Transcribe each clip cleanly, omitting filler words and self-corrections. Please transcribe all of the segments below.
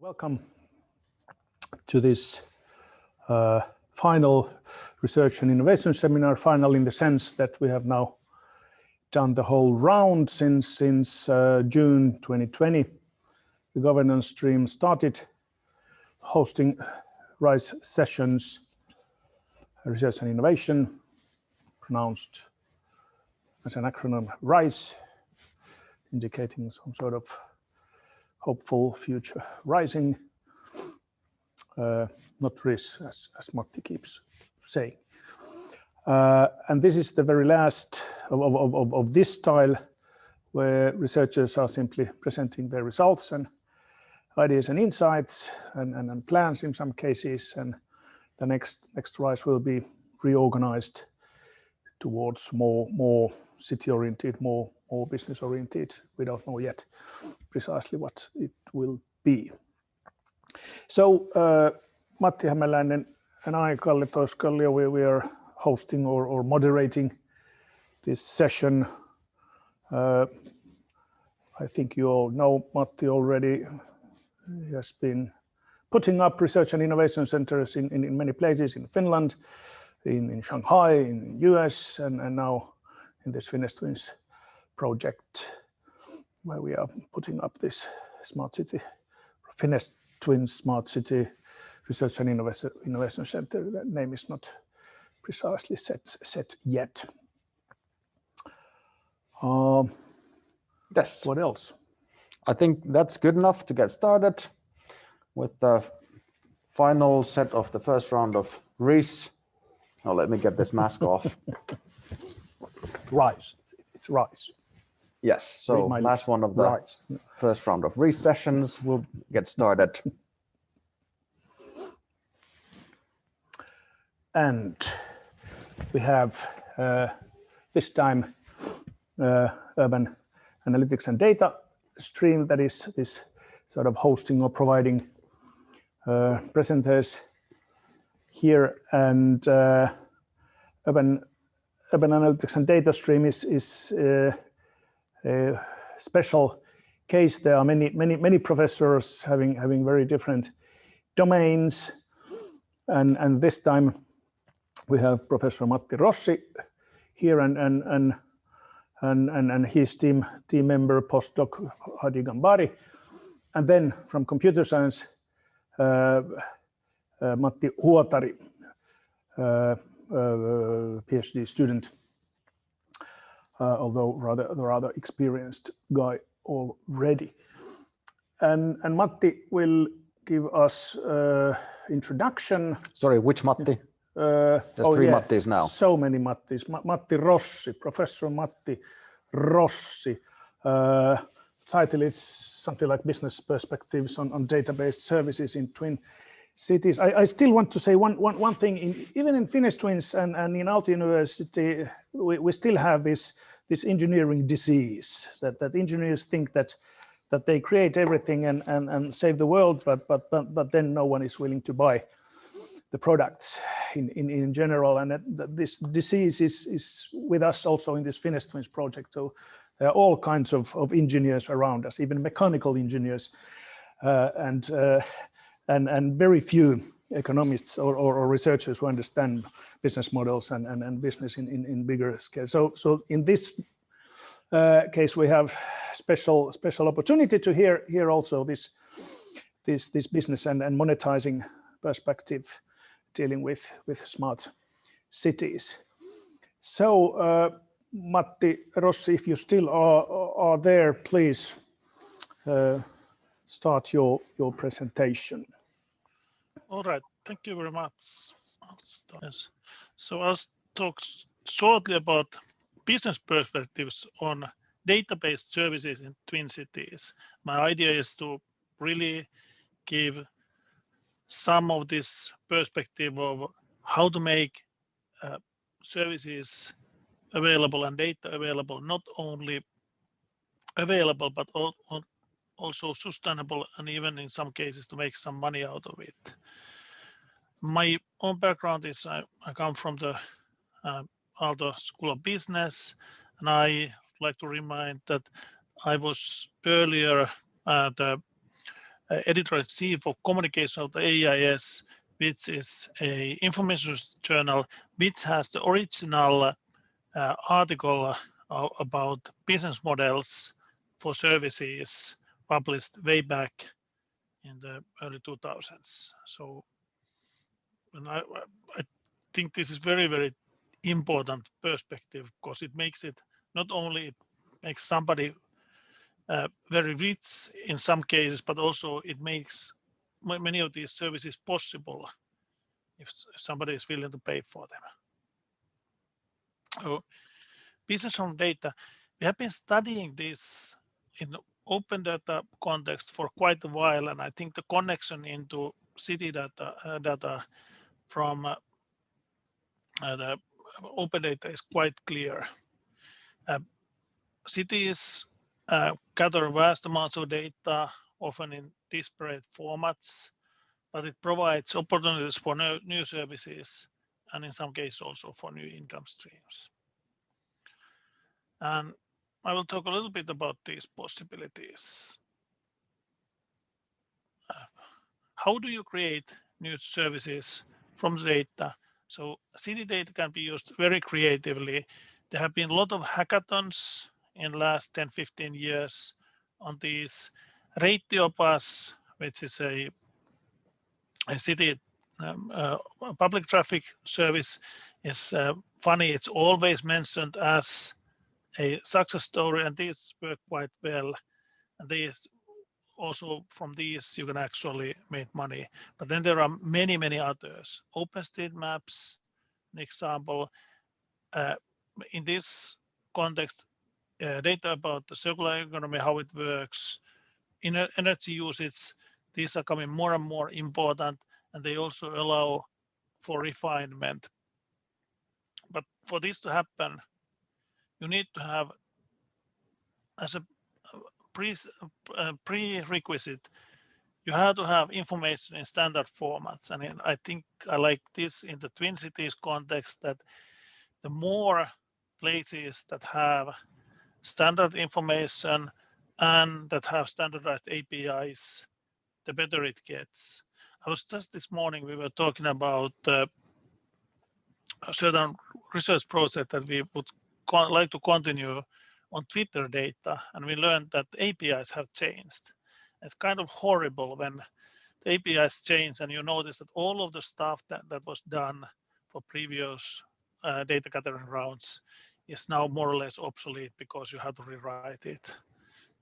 Welcome to this final research and innovation seminar, final in the sense that we have now done the whole round since June 2020. The governance stream started hosting RIS sessions, research and innovation, pronounced as an acronym RIS, indicating some sort of hopeful future rising, not RIS, as Matti keeps saying. And this is the very last of this style, where researchers are simply presenting their results and ideas and insights and plans in some cases, and the next RISE will be reorganized towards more city-oriented, more business-oriented. We don't know yet precisely what it will be. So Matti Hämäläinen and I, Kalle Toiskallio, we are hosting or moderating this session. I think you all know Matti already. He has been putting up research and innovation centers in many places, in Finland, in Shanghai, in US, and now in this Finnish Twins project, where we are putting up this smart city, Finnish Twins Smart City Research and Innovation Center. That name is not precisely set yet. Yes. What else? I think that's good enough to get started with the final set of the first round of RIS. Now let me get this mask off. RISE. It's RISE. Yes, so last one of the RISE. First round of RIS sessions. We'll get started. And we have this time urban analytics and data stream, that is this sort of hosting or providing presenters here, and urban analytics and data stream is a special case. There are many professors having very different domains, and this time we have Professor Matti Rossi here and his team member, postdoc Hadi Ghanbari, and then from computer science, Matti Huotari, PhD student, although rather experienced guy already. And Matti will give us introduction. Sorry, which Matti? There's three Mattis now. So many Mattis. Matti Rossi, Professor Matti Rossi. Title is something like Business Perspectives on Database Services in Twin Cities. I still want to say one thing. Even in Finnish Twins and in Aalto University, we still have this engineering disease that engineers think that they create everything and save the world, but then no one is willing to buy the products in general, and this disease is with us also in this Finnish Twins project. So there are all kinds of engineers around us, even mechanical engineers, and very few economists or researchers who understand business models and business in bigger scale. So in this case, we have special opportunity to hear also this business and monetizing perspective, dealing with smart cities. So Matti Rossi, if you still are there, please start your presentation. All right, thank you very much. Yes. So I'll talk shortly about business perspectives on database services in Twin Cities. My idea is to really give some of this perspective of how to make services available and data available, not only available, but also sustainable, and even in some cases to make some money out of it. My own background is I come from the Aalto School of Business, and I like to remind that I was earlier the editor chief for communication of the AIS, which is a information journal which has the original article about business models for services published way back in the early 2000s. So, and I think this is very, very important perspective, because it makes it not only makes somebody very rich in some cases, but also it makes many of these services possible if somebody is willing to pay for them. So, business from data, we have been studying this in the open data context for quite a while, and I think the connection into city data from the open data is quite clear. Cities gather vast amounts of data, often in disparate formats, but it provides opportunities for new services, and in some cases also for new income streams. And I will talk a little bit about these possibilities. How do you create new services from the data? So city data can be used very creatively. There have been a lot of hackathons in the last 10-15 years on these. Ratiopas, which is a city public traffic service, is funny. It's always mentioned as a success story, and these work quite well. And these also, from these you can actually make money. But then there are many, many others. OpenStreetMaps, an example. In this context, data about the circular economy, how it works, energy usage, these are coming more and more important, and they also allow for refinement. But for this to happen, you need to have, as a prerequisite, you have to have information in standard formats. And I think I like this in the Twin Cities context, that the more places that have standard information and that have standardized APIs, the better it gets. I was just this morning, we were talking about a certain research project that we would like to continue on Twitter data, and we learned that APIs have changed. It's kind of horrible when the APIs change and you notice that all of the stuff that was done for previous data gathering rounds is now more or less obsolete because you have to rewrite it.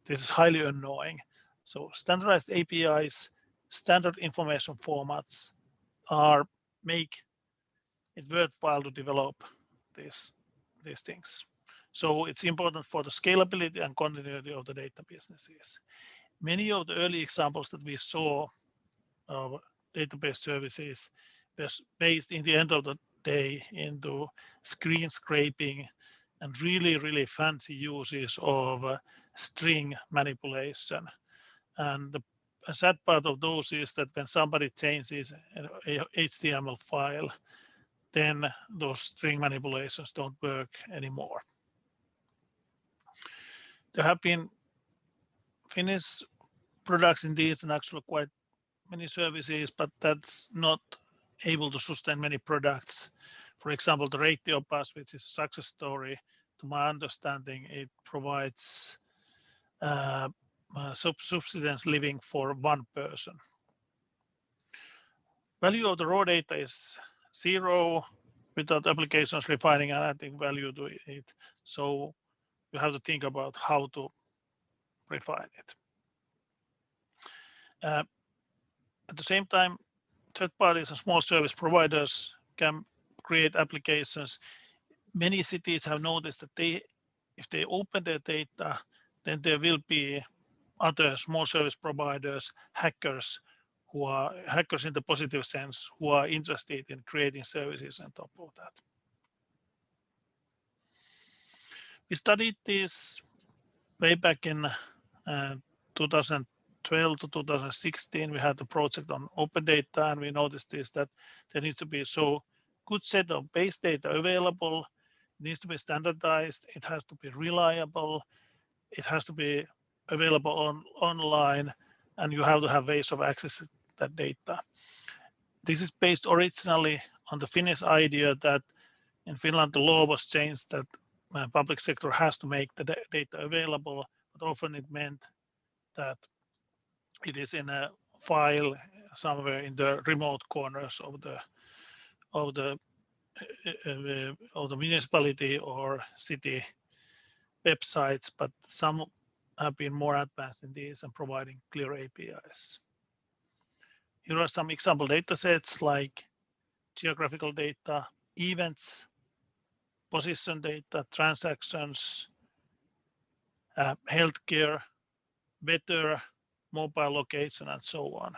This is highly annoying. So standardized APIs, standard information formats make it worthwhile to develop these things. So it's important for the scalability and continuity of the data businesses. Many of the early examples that we saw of database services were based in the end of the day into screen scraping and really, really fancy uses of string manipulation. And the sad part of those is that when somebody changes an HTML file, then those string manipulations don't work anymore. There have been Finnish products in these and actually quite many services, but that's not able to sustain many products. For example, the Ratiopas, which is a success story, to my understanding, it provides subsistence living for one person. Value of the raw data is zero without applications refining and adding value to it. So you have to think about how to refine it. At the same time, third parties and small service providers can create applications. Many cities have noticed that if they open their data, then there will be other small service providers, hackers, who are hackers in the positive sense, who are interested in creating services on top of that. We studied this way back in 2012 to 2016. We had a project on open data, and we noticed this, that there needs to be so good set of base data available. It needs to be standardized. It has to be reliable. It has to be available online. and you have to have ways of accessing that data. This is based originally on the Finnish idea that in Finland the law was changed that public sector has to make the data available, but often it meant that it is in a file somewhere in the remote corners of the municipality or city websites, but some have been more advanced in these and providing clear APIs. Here are some example data sets like geographical data, events, position data, transactions, healthcare, weather, mobile location, and so on.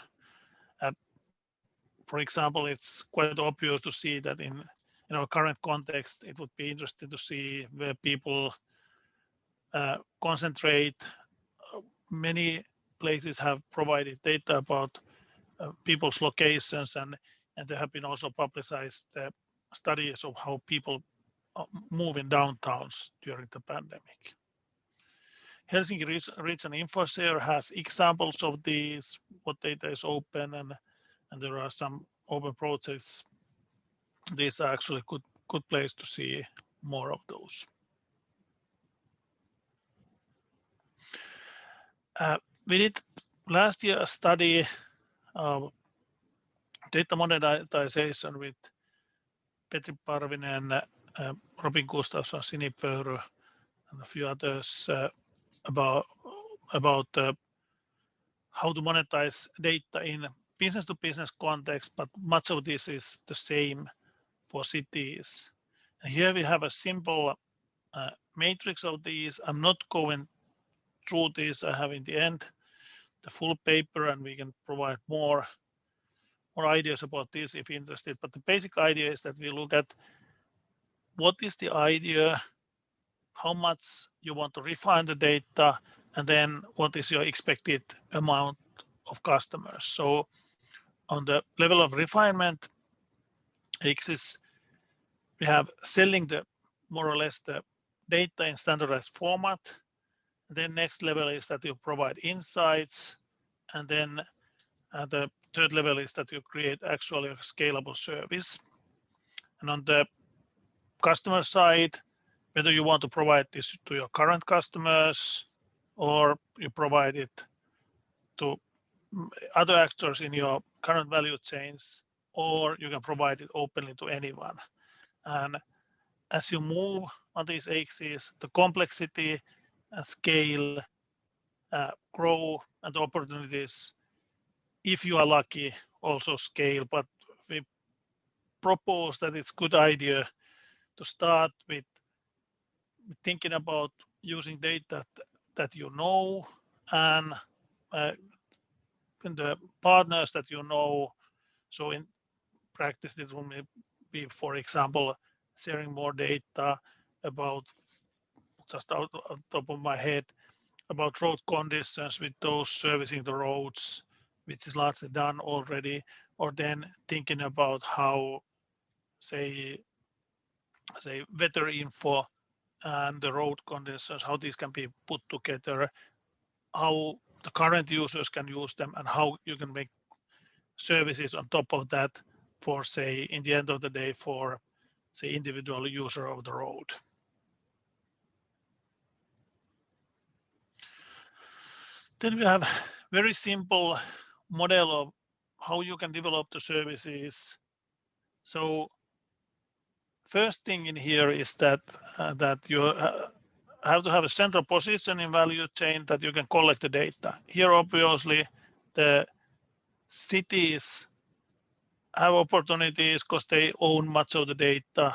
For example, it's quite obvious to see that in our current context, it would be interesting to see where people concentrate. Many places have provided data about people's locations, and there have been also publicized studies of how people move in downtowns during the pandemic. Helsinki Region InfoShare has examples of these, what data is open, and there are some open projects. These are actually good place to see more of those. We did last year a study of data monetization with Petri Parvinen, Robin Gustafsson, Sini Pöyry, and a few others about how to monetize data in business-to-business context, but much of this is the same for cities. And here we have a simple matrix of these. I'm not going through this. I have in the end the full paper, and we can provide more ideas about this if interested. But the basic idea is that we look at what is the idea, how much you want to refine the data, and then what is your expected amount of customers. So on the level of refinement, X we have selling the more or less the data in standardized format. And then next level is that you provide insights, and then the third level is that you create actually a scalable service. And on the customer side, whether you want to provide this to your current customers or you provide it to other actors in your current value chains, or you can provide it openly to anyone. And as you move on these axes, the complexity and scale grow, and the opportunities, if you are lucky, also scale. But we propose that it's a good idea to start with thinking about using data that you know, and the partners that you know. So in practice, this will be, for example, sharing more data about, just out of the top of my head, about road conditions with those servicing the roads, which is largely done already, or then thinking about how, say weather info and the road conditions, how these can be put together, how the current users can use them, and how you can make services on top of that for, say, in the end of the day, for, say, individual user of the road. Then we have very simple model of how you can develop the services. So first thing in here is that you have to have a central position in value chain that you can collect the data. Here, obviously, the cities have opportunities because they own much of the data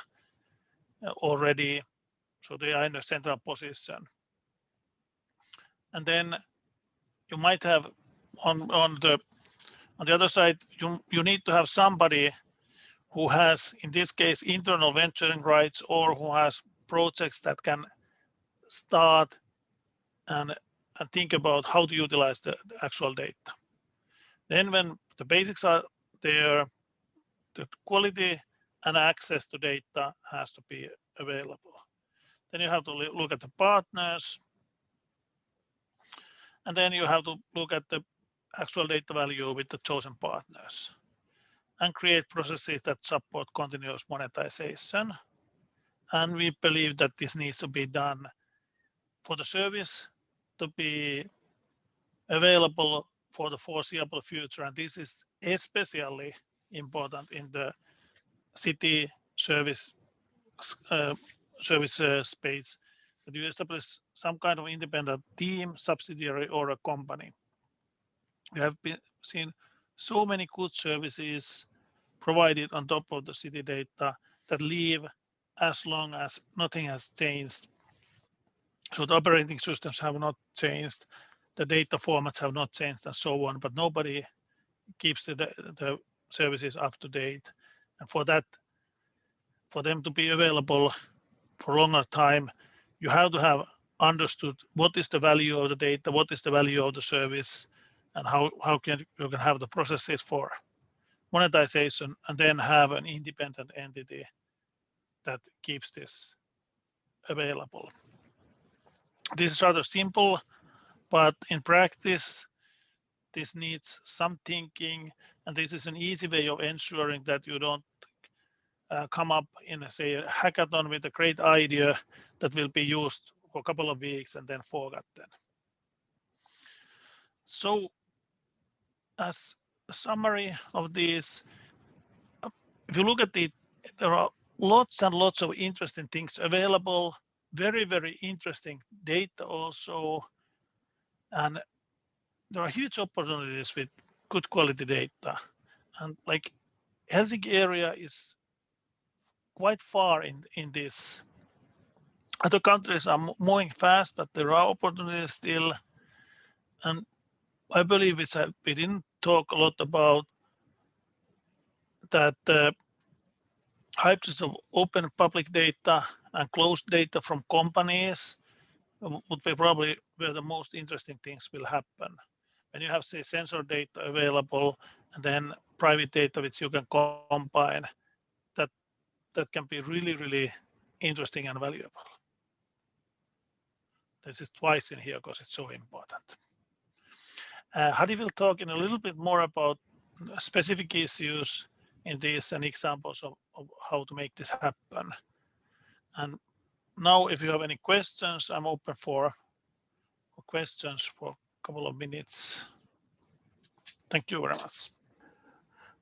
already, so they are in a central position. And then you might have on the other side, you need to have somebody who has, in this case, internal venturing rights, or who has projects that can start and think about how to utilize the actual data. Then when the basics are there, the quality and access to data has to be available. Then you have to look at the partners, and then you have to look at the actual data value with the chosen partners, and create processes that support continuous monetization. And we believe that this needs to be done for the service to be available for the foreseeable future. And this is especially important in the city service space, that you establish some kind of independent team, subsidiary, or a company. We have seen so many good services provided on top of the city data that live as long as nothing has changed. So the operating systems have not changed, the data formats have not changed, and so on, but nobody keeps the services up to date. And for that, for them to be available for a longer time, you have to have understood what is the value of the data, what is the value of the service, and how you can have the processes for monetization, and then have an independent entity that keeps this available. This is rather simple, but in practice, this needs some thinking, and this is an easy way of ensuring that you don't come up in, say, a hackathon with a great idea that will be used for a couple of weeks and then forgotten. So, as a summary of this, if you look at it, there are lots and lots of interesting things available, very, very interesting data also, and there are huge opportunities with good quality data. And like Helsinki area is quite far in this. Other countries are moving fast, but there are opportunities still. And I believe we didn't talk a lot about that types of open public data and closed data from companies would be probably where the most interesting things will happen. When you have, say, sensor data available and then private data which you can combine, that can be really, really interesting and valuable. This is twice in here because it's so important. Hadi will talk in a little bit more about specific issues in this and examples of how to make this happen. And now, if you have any questions, I'm open for questions for a couple of minutes. Thank you very much.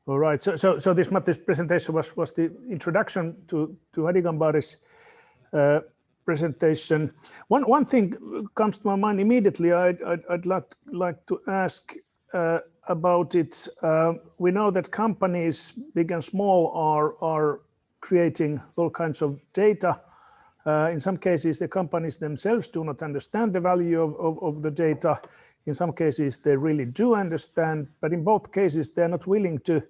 All right. So this Matti's presentation was the introduction to Hadi Ghanbari's presentation. One thing comes to my mind immediately. I'd like to ask about it. We know that companies, big and small, are creating all kinds of data. In some cases, the companies themselves do not understand the value of the data. In some cases, they really do understand, but in both cases, they're not willing to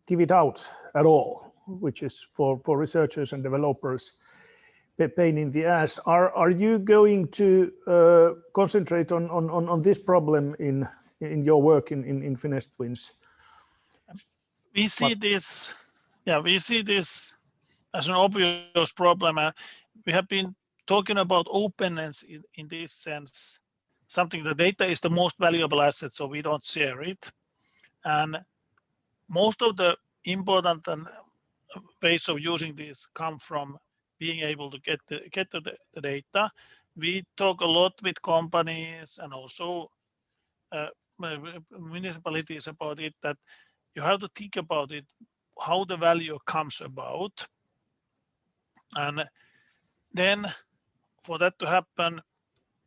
give it out at all, which is for researchers and developers a pain in the ass. Are you going to concentrate on this problem in your work in Finest Twins? We see this, we see this as an obvious problem. We have been talking about openness in this sense. Something, the data is the most valuable asset, so we don't share it. And most of the important ways of using this come from being able to get the data. We talk a lot with companies and also municipalities about it, that you have to think about it, how the value comes about. And then for that to happen,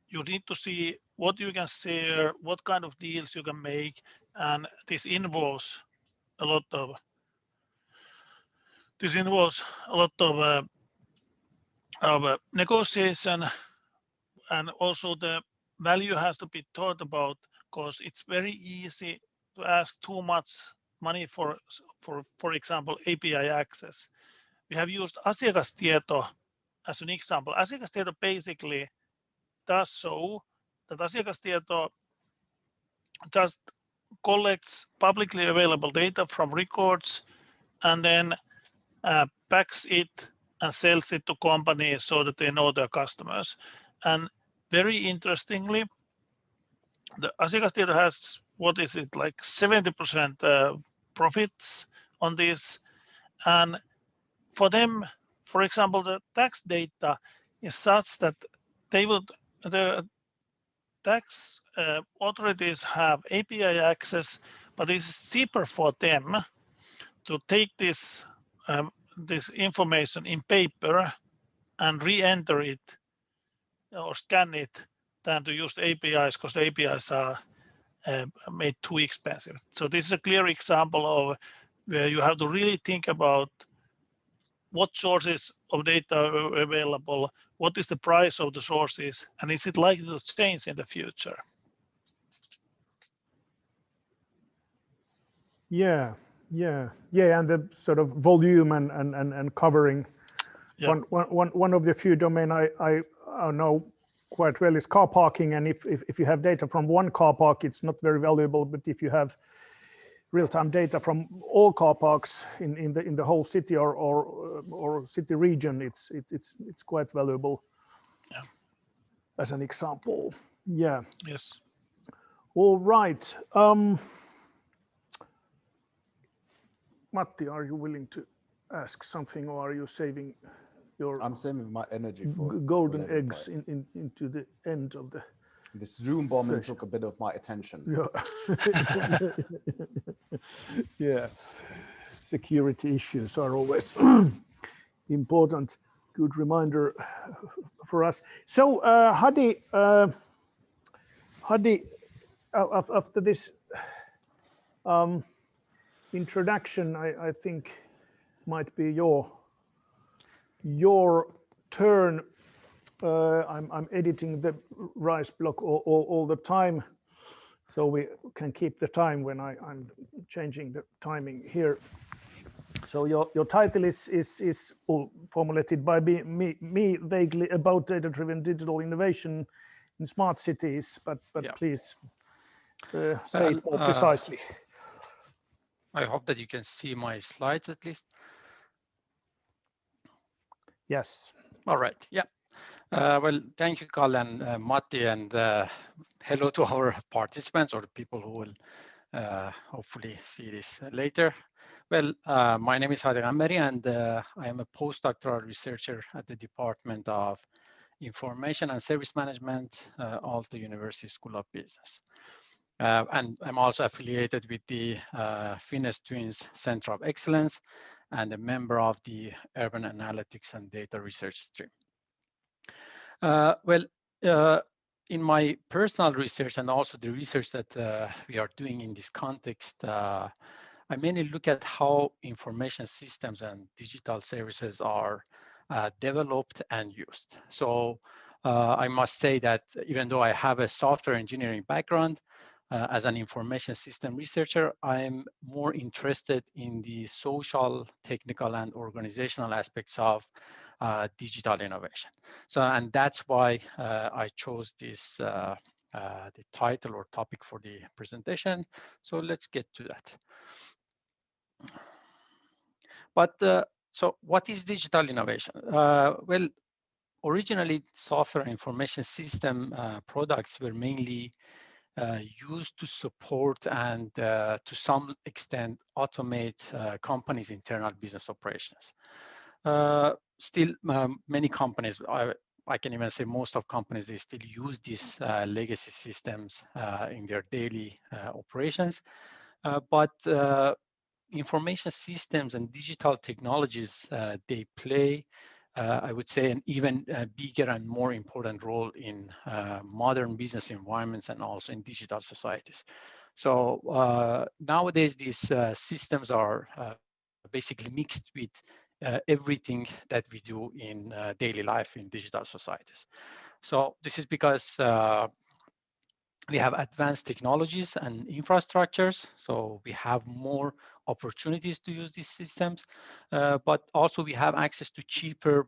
you need to see what you can share, what kind of deals you can make, and this involves a lot of negotiation, and also the value has to be thought about, because it's very easy to ask too much money for example, API access. We have used asiakastieto as an example. Asiakastieto basically does so that asiakastieto just collects publicly available data from records and then packs it and sells it to companies so that they know their customers. And very interestingly, the asiakastieto has what is it, like 70% profits on this. And for them, for example, the tax data is such that the tax authorities have API access, but it's cheaper for them to take this information in paper and re-enter it or scan it than to use the APIs, because the APIs are made too expensive. So this is a clear example of where you have to really think about what sources of data are available, what is the price of the sources, and is it likely to change in the future? Yeah, and the sort of volume and covering. Yeah. One of the few domain I know quite well is car parking, and if you have data from one car park, it's not very valuable. But if you have real-time data from all car parks in the whole city or city region, it's quite valuable. Yeah. As an example. Yeah. Yes. All right. Matti, are you willing to ask something, or are you saving your I'm saving my energy for golden for later, eggs into the end of the this Zoom bombing session? took a bit of my attention. Yeah. Yeah. Security issues are always important. Good reminder for us. So, Hadi, after this introduction, I think might be your turn. I'm editing the RIS block all the time, so we can keep the time when I'm changing the timing here. So your title is formulated by me vaguely about data-driven digital innovation in smart cities, but Yeah. please say it more precisely. I hope that you can see my slides at least. Yes. All right. Yeah. Well, thank you, Kalle and Matti, and hello to our participants or the people who will hopefully see this later. Well, my name is Hadi Ghanbari, and I am a postdoctoral researcher at the Department of Information and Service Management, Aalto University School of Business. And I'm also affiliated with the Finnish Twins Center of Excellence and a member of the Urban Analytics and Data Research stream. In my personal research and also the research that we are doing in this context, I mainly look at how information systems and digital services are developed and used. So I must say that even though I have a software engineering background, as an information system researcher, I'm more interested in the social, technical, and organizational aspects of digital innovation. So, and that's why I chose this the title or topic for the presentation. So let's get to that. But so what is digital innovation? Well, originally software information system products were mainly used to support and to some extent automate companies' internal business operations. Still, many companies, I can even say most of companies, they still use these legacy systems in their daily operations. But information systems and digital technologies, they play I would say an even bigger and more important role in modern business environments and also in digital societies. So nowadays, these systems are basically mixed with everything that we do in daily life in digital societies. So this is because we have advanced technologies and infrastructures, so we have more opportunities to use these systems, but also we have access to cheaper,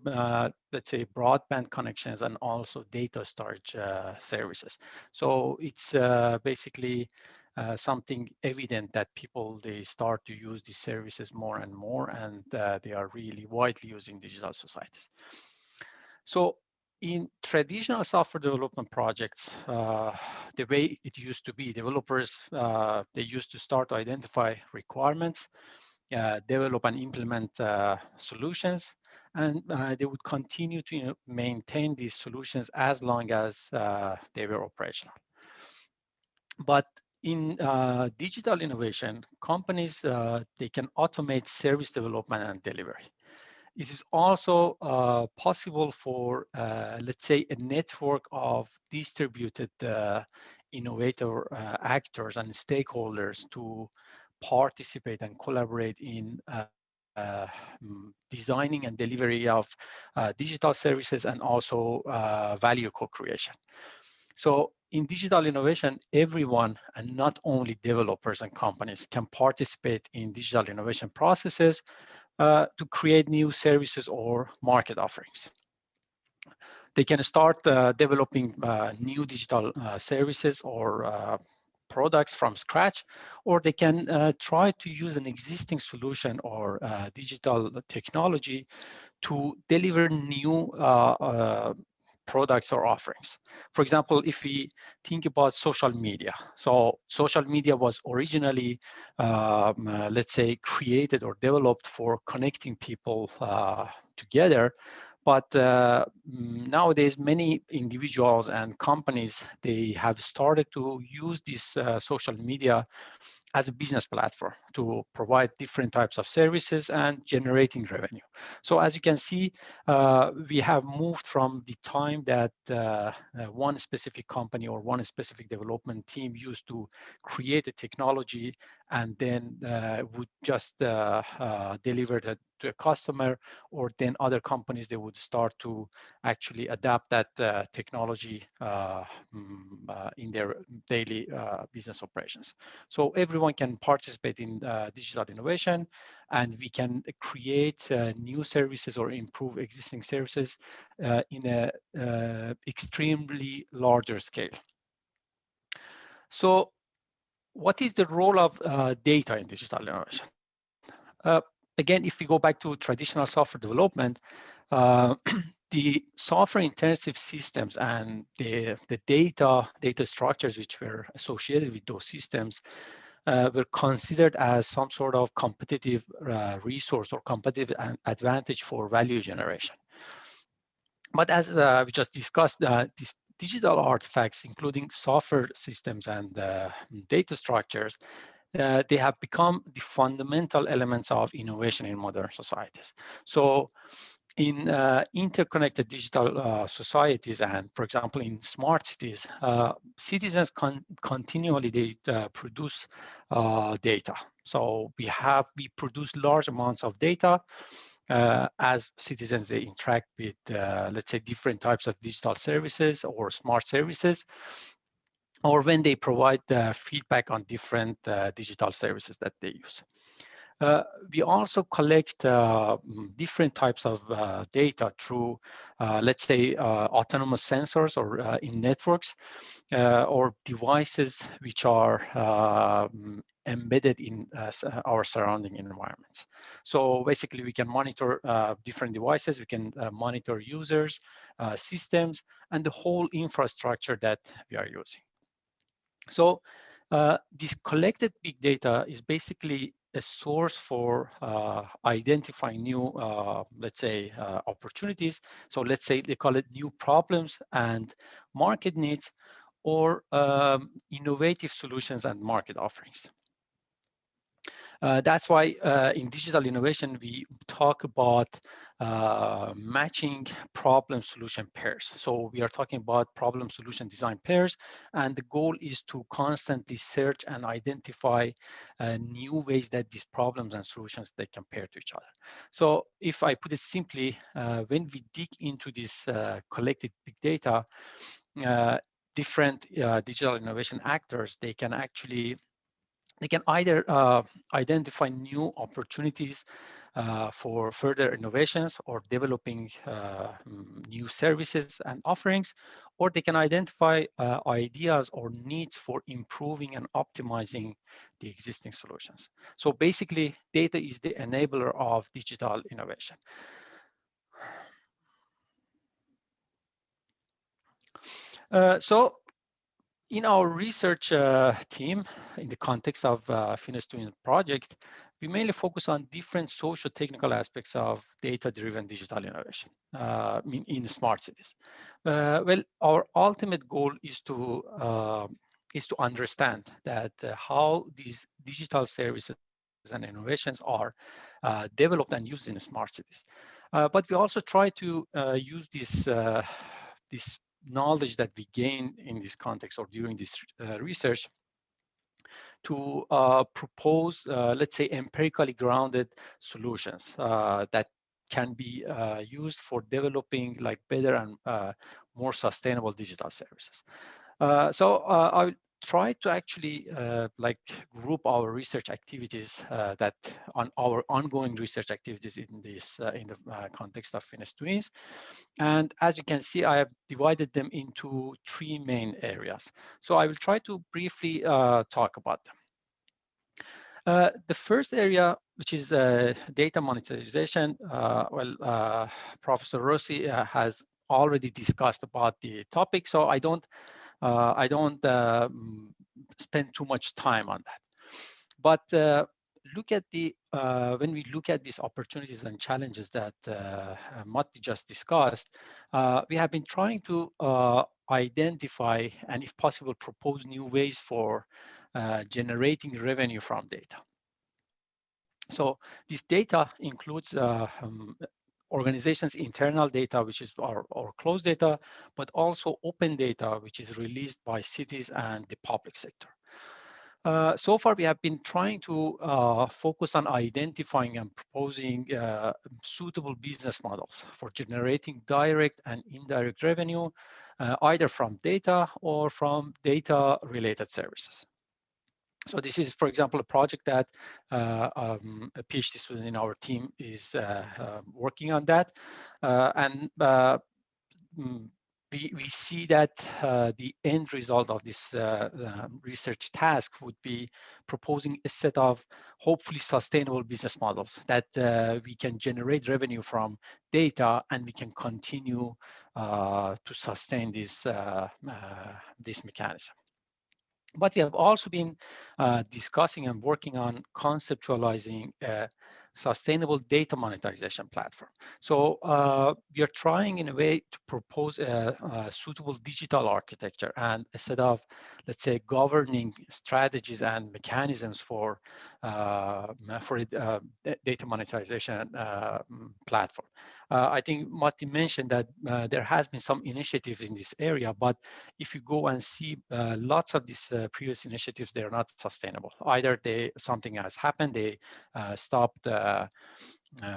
let's say, broadband connections and also data storage services. So it's basically something evident that people, they start to use these services more and more, and they are really widely used in digital societies. So in traditional software development projects, the way it used to be, developers, they used to start to identify requirements, develop and implement solutions, and they would continue to maintain these solutions as long as they were operational. But in digital innovation, companies, they can automate service development and delivery. It is also possible for, let's say, a network of distributed innovator actors and stakeholders to participate and collaborate in designing and delivery of digital services and also value co-creation. So in digital innovation, everyone, and not only developers and companies, can participate in digital innovation processes to create new services or market offerings. They can start developing new digital services or products from scratch, or they can try to use an existing solution or digital technology to deliver new products or offerings. For example, if we think about social media, so social media was originally, let's say, created or developed for connecting people together. But nowadays, many individuals and companies, they have started to use this social media as a business platform to provide different types of services and generating revenue. So as you can see, we have moved from the time that one specific company or one specific development team used to create a technology and then would just deliver that to a customer, or then other companies, they would start to actually adapt that technology in their daily business operations. So everyone can participate in digital innovation, and we can create new services or improve existing services in a extremely larger scale. So what is the role of data in digital innovation? Again, if we go back to traditional software development, the software-intensive systems and the data structures which were associated with those systems were considered as some sort of competitive resource or competitive advantage for value generation. But as we just discussed, these digital artifacts, including software systems and data structures, they have become the fundamental elements of innovation in modern societies. So in interconnected digital societies, and for example, in smart cities, citizens continually produce data. So we produce large amounts of data as citizens, they interact with, let's say, different types of digital services or smart services, or when they provide feedback on different digital services that they use. We also collect different types of data through, let's say, autonomous sensors or in networks or devices which are embedded in our surrounding environments. So basically, we can monitor different devices, we can monitor users, systems, and the whole infrastructure that we are using. So this collected big data is basically a source for identifying new, let's say, opportunities. So let's say they call it new problems and market needs, or innovative solutions and market offerings. That's why in digital innovation, we talk about matching problem solution pairs. So we are talking about problem solution design pairs, and the goal is to constantly search and identify new ways that these problems and solutions, they compare to each other. So if I put it simply, when we dig into this collected big data, different digital innovation actors, they can either identify new opportunities for further innovations or developing new services and offerings, or they can identify ideas or needs for improving and optimizing the existing solutions. So basically, data is the enabler of digital innovation. So in our research team, in the context of Finnish Twin project, we mainly focus on different socio-technical aspects of data-driven digital innovation in smart cities. Well, our ultimate goal is to understand that how these digital services and innovations are developed and used in smart cities. But we also try to use this knowledge that we gain in this context or during this research to propose, let's say, empirically grounded solutions that can be used for developing like better and more sustainable digital services. So I'll try to actually like group our research activities that on our ongoing research activities in this in the context of Finnish Twins. And as you can see, I have divided them into 3 main areas. So I will try to briefly talk about them. The first area, which is data monetization, Professor Rossi has already discussed about the topic, so I don't spend too much time on that. But look at the when we look at these opportunities and challenges that Matti just discussed, we have been trying to identify and, if possible, propose new ways for generating revenue from data. So this data includes organizations' internal data, which is our closed data, but also open data, which is released by cities and the public sector. So far, we have been trying to focus on identifying and proposing suitable business models for generating direct and indirect revenue, either from data or from data-related services. So this is, for example, a project that a PhD student in our team is working on that. We see that the end result of this research task would be proposing a set of hopefully sustainable business models that we can generate revenue from data, and we can continue to sustain this mechanism. But we have also been discussing and working on conceptualizing a sustainable data monetization platform. So we are trying in a way to propose a suitable digital architecture and a set of, let's say, governing strategies and mechanisms for data monetization platform. I think Matti mentioned that there has been some initiatives in this area, but if you go and see lots of these previous initiatives, they are not sustainable. Either something has happened, they stopped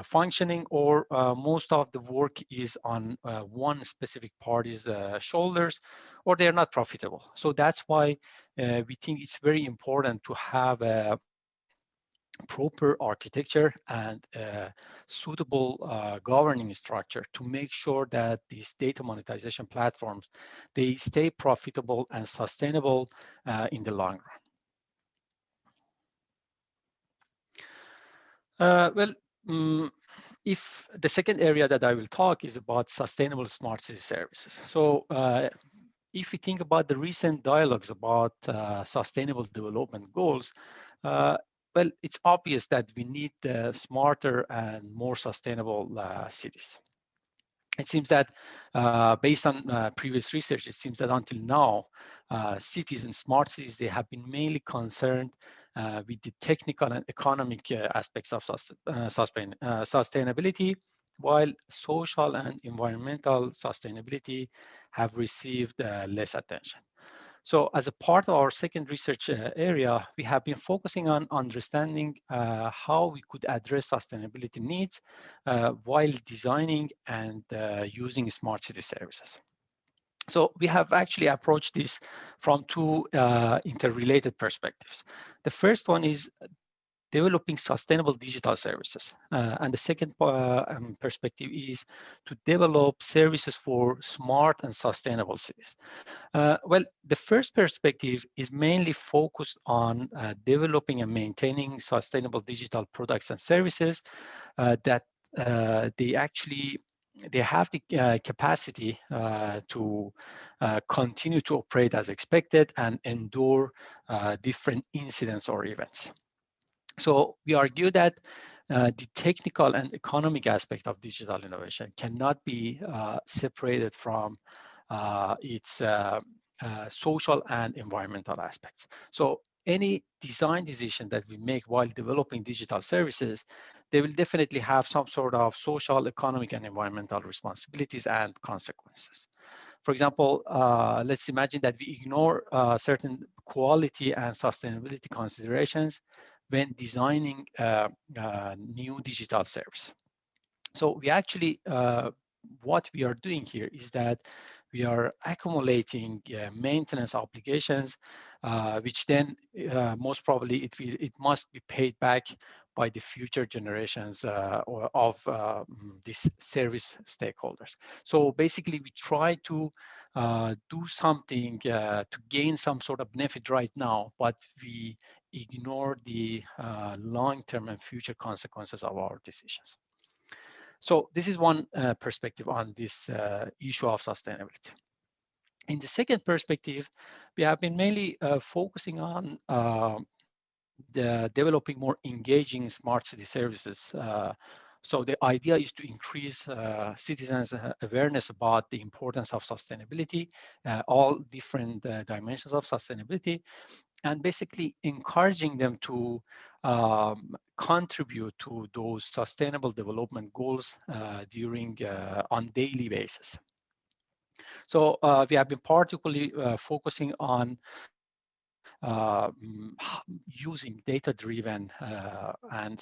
functioning, or most of the work is on one specific party's shoulders, or they are not profitable. So that's why we think it's very important to have a proper architecture and suitable governing structure to make sure that these data monetization platforms, they stay profitable and sustainable in the long run. If the second area that I will talk is about sustainable smart city services. So if we think about the recent dialogues about sustainable development goals, well, it's obvious that we need smarter and more sustainable cities. It seems that based on previous research, it seems that until now, cities and smart cities, they have been mainly concerned with the technical and economic aspects of sustainability, while social and environmental sustainability have received less attention. So as a part of our second research area, we have been focusing on understanding how we could address sustainability needs while designing and using smart city services. So we have actually approached this from 2 interrelated perspectives. The first one is developing sustainable digital services. And the second perspective is to develop services for smart and sustainable cities. Well, the first perspective is mainly focused on developing and maintaining sustainable digital products and services that they actually they have the capacity to continue to operate as expected and endure different incidents or events. So we argue that the technical and economic aspect of digital innovation cannot be separated from its social and environmental aspects. So any design decision that we make while developing digital services, they will definitely have some sort of social, economic, and environmental responsibilities and consequences. For example, let's imagine that we ignore certain quality and sustainability considerations when designing a new digital service. So we actually, what we are doing here is that we are accumulating maintenance obligations, which then most probably it must be paid back by the future generations of these service stakeholders. So basically, we try to do something to gain some sort of benefit right now, but we ignore the long-term and future consequences of our decisions. So this is one perspective on this issue of sustainability. In the second perspective, we have been mainly focusing on developing more engaging smart city services. So the idea is to increase citizens' awareness about the importance of sustainability, all different dimensions of sustainability, and basically encouraging them to contribute to those sustainable development goals on daily basis. So we have been particularly focusing on using data-driven and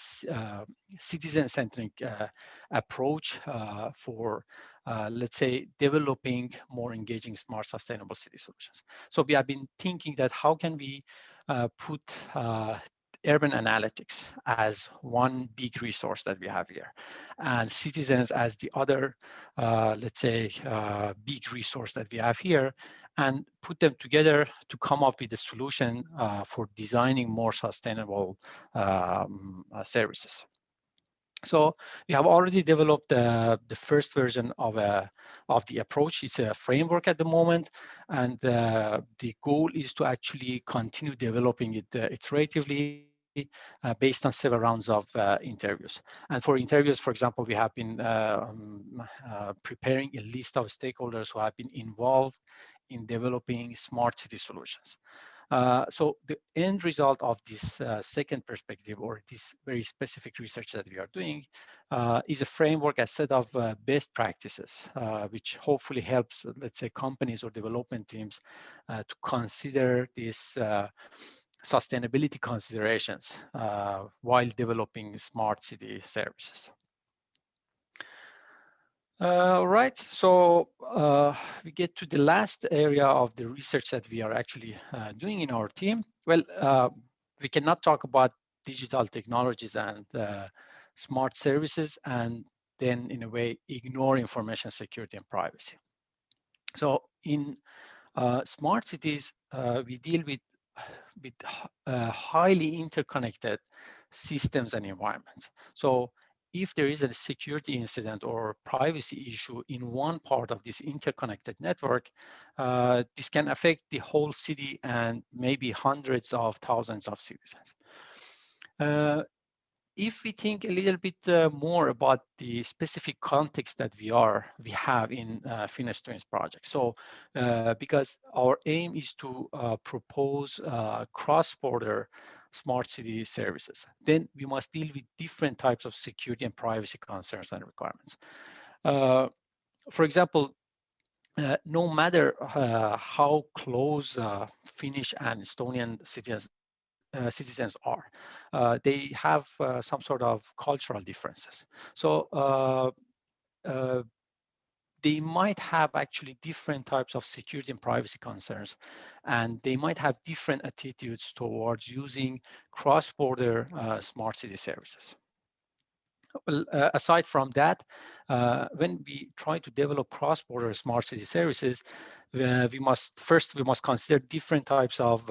citizen-centric approach for, let's say, developing more engaging, smart, sustainable city solutions. So we have been thinking that how can we put urban analytics as one big resource that we have here, and citizens as the other, let's say, big resource that we have here, and put them together to come up with a solution for designing more sustainable services. So we have already developed the first version of the approach. It's a framework at the moment, and the goal is to actually continue developing it iteratively based on several rounds of interviews. And for interviews, for example, we have been preparing a list of stakeholders who have been involved in developing smart city solutions. So the end result of this second perspective, or this very specific research that we are doing, is a framework, a set of best practices, which hopefully helps, let's say, companies or development teams to consider this sustainability considerations while developing smart city services. Right, so we get to the last area of the research that we are actually doing in our team. Well, we cannot talk about digital technologies and smart services and then in a way ignore information security and privacy. So in smart cities, we deal with highly interconnected systems and environments. So if there is a security incident or privacy issue in one part of this interconnected network, this can affect the whole city and maybe hundreds of thousands of citizens. If we think a little bit more about the specific context that we have in Finnish Twins project. So because our aim is to propose cross-border smart city services, then we must deal with different types of security and privacy concerns and requirements. For example, no matter how close Finnish and Estonian citizens are, they have some sort of cultural differences. So they might have actually different types of security and privacy concerns, and they might have different attitudes towards using cross-border smart city services. Well, aside from that, when we try to develop cross-border smart city services, we must consider different types of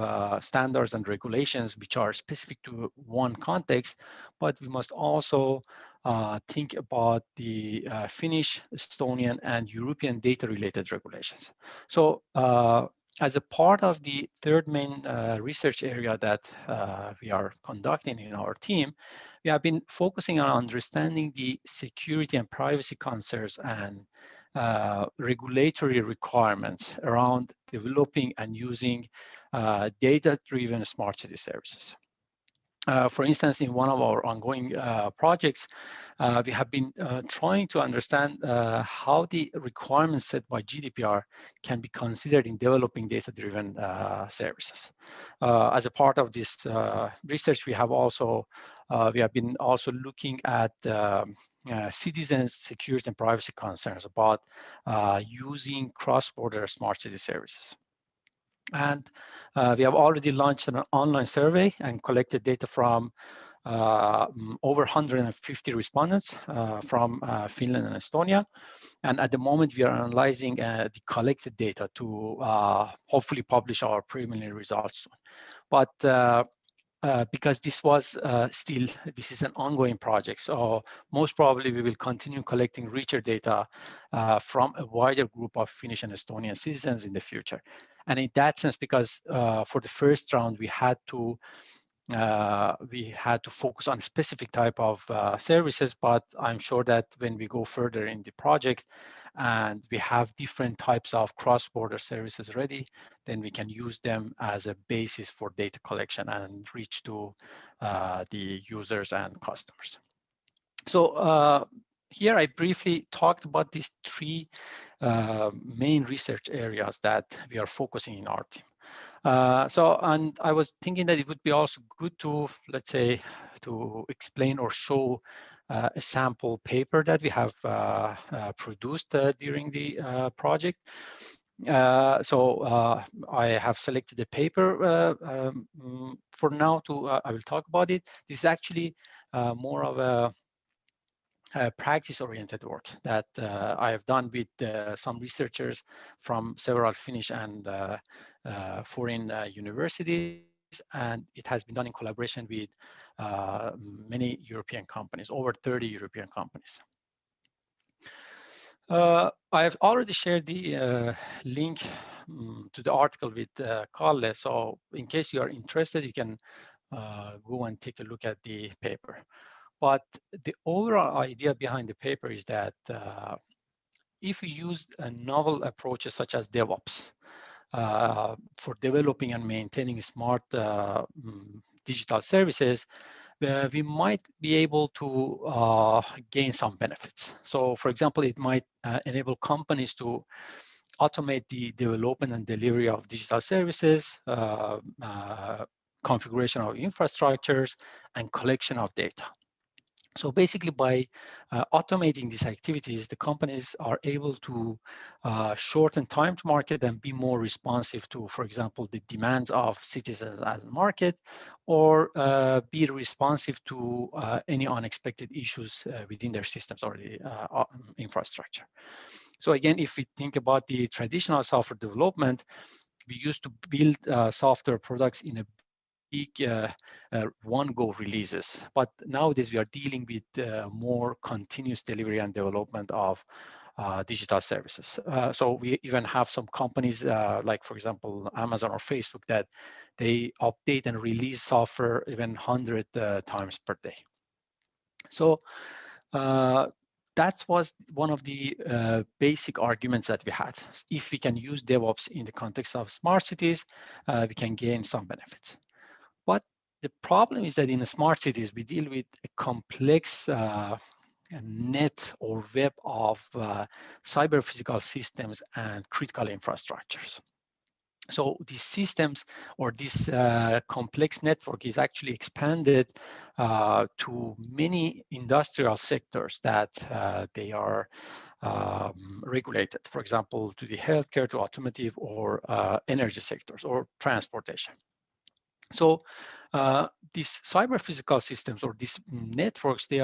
standards and regulations which are specific to one context, but we must also think about the Finnish, Estonian, and European data-related regulations. So as a part of the third main research area that we are conducting in our team, we have been focusing on understanding the security and privacy concerns and regulatory requirements around developing and using data-driven smart city services. For instance, in one of our ongoing projects, we have been trying to understand how the requirements set by GDPR can be considered in developing data-driven services. As a part of this research, we have been also looking at citizens' security and privacy concerns about using cross-border smart city services. And we have already launched an online survey and collected data from over 150 respondents from Finland and Estonia. And at the moment, we are analyzing the collected data to hopefully publish our preliminary results soon. But because this is an ongoing project, so most probably we will continue collecting richer data from a wider group of Finnish and Estonian citizens in the future. And in that sense, because for the first round we had to focus on specific type of services, but I'm sure that when we go further in the project and we have different types of cross-border services ready, then we can use them as a basis for data collection and reach to the users and customers. So here I briefly talked about these three main research areas that we are focusing in our team. And I was thinking that it would be also good to, let's say, to explain or show a sample paper that we have produced during the project. So I have selected a paper for now I will talk about it. This is actually more of a practice-oriented work that I have done with some researchers from several Finnish and foreign universities, and it has been done in collaboration with many European companies, over 30 European companies. I have already shared the link to the article with Kalle, so in case you are interested, you can go and take a look at the paper. But the overall idea behind the paper is that if we use novel approaches such as DevOps for developing and maintaining smart digital services, we might be able to gain some benefits. So for example, it might enable companies to automate the development and delivery of digital services, configuration of infrastructures, and collection of data. So basically, by automating these activities, the companies are able to shorten time to market and be more responsive to, for example, the demands of citizens at the market, or be responsive to any unexpected issues within their systems or the infrastructure. So again, if we think about the traditional software development, we used to build software products in a big one-go releases, but nowadays we are dealing with more continuous delivery and development of digital services. So we even have some companies like, for example, Amazon or Facebook, that they update and release software even 100 times per day. So that was one of the basic arguments that we had. If we can use DevOps in the context of smart cities, we can gain some benefits. But the problem is that in the smart cities, we deal with a complex net or web of cyber physical systems and critical infrastructures. So these systems or this complex network is actually expanded to many industrial sectors that they are regulated, for example, to the healthcare, to automotive or energy sectors or transportation. So these cyber physical systems or these networks, they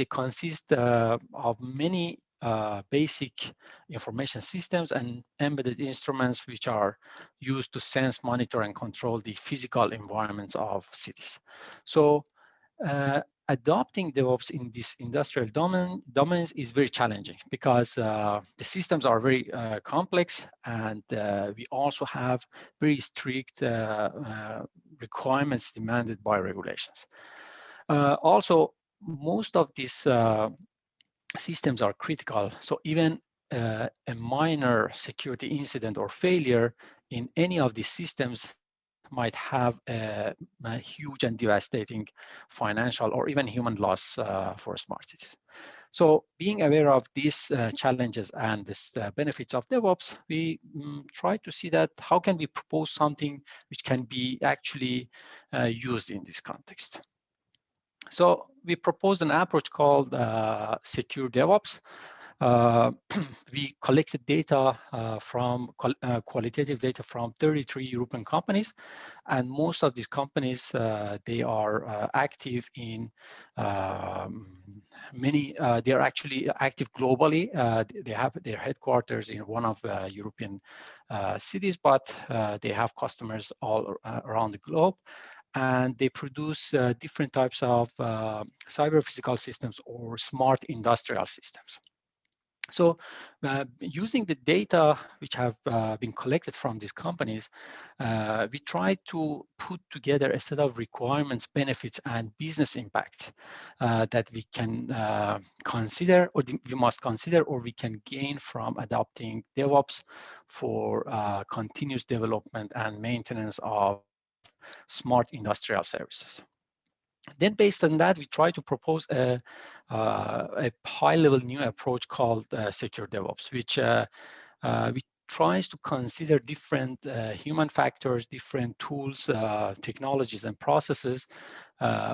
consist of many basic information systems and embedded instruments which are used to sense, monitor, and control the physical environments of cities. So adopting DevOps in this industrial domains is very challenging because the systems are very complex, and we also have very strict requirements demanded by regulations. Also, most of these systems are critical, so even a minor security incident or failure in any of these systems might have a huge and devastating financial or even human loss for smart cities. So being aware of these challenges and the benefits of DevOps, we try to see that how can we propose something which can be actually used in this context. So we proposed an approach called Secure DevOps. We collected data qualitative data from 33 European companies, and most of these companies they are active in they are actually active globally. They have their headquarters in one of the European cities, but they have customers all around the globe. And they produce different types of cyber physical systems or smart industrial systems. So using the data which have been collected from these companies, we try to put together a set of requirements, benefits, and business impacts that we can consider, or we must consider, or we can gain from adopting DevOps for continuous development and maintenance of smart industrial services. Then based on that, we try to propose a high-level new approach called Secure DevOps, which tries to consider different human factors, different tools, technologies, and processes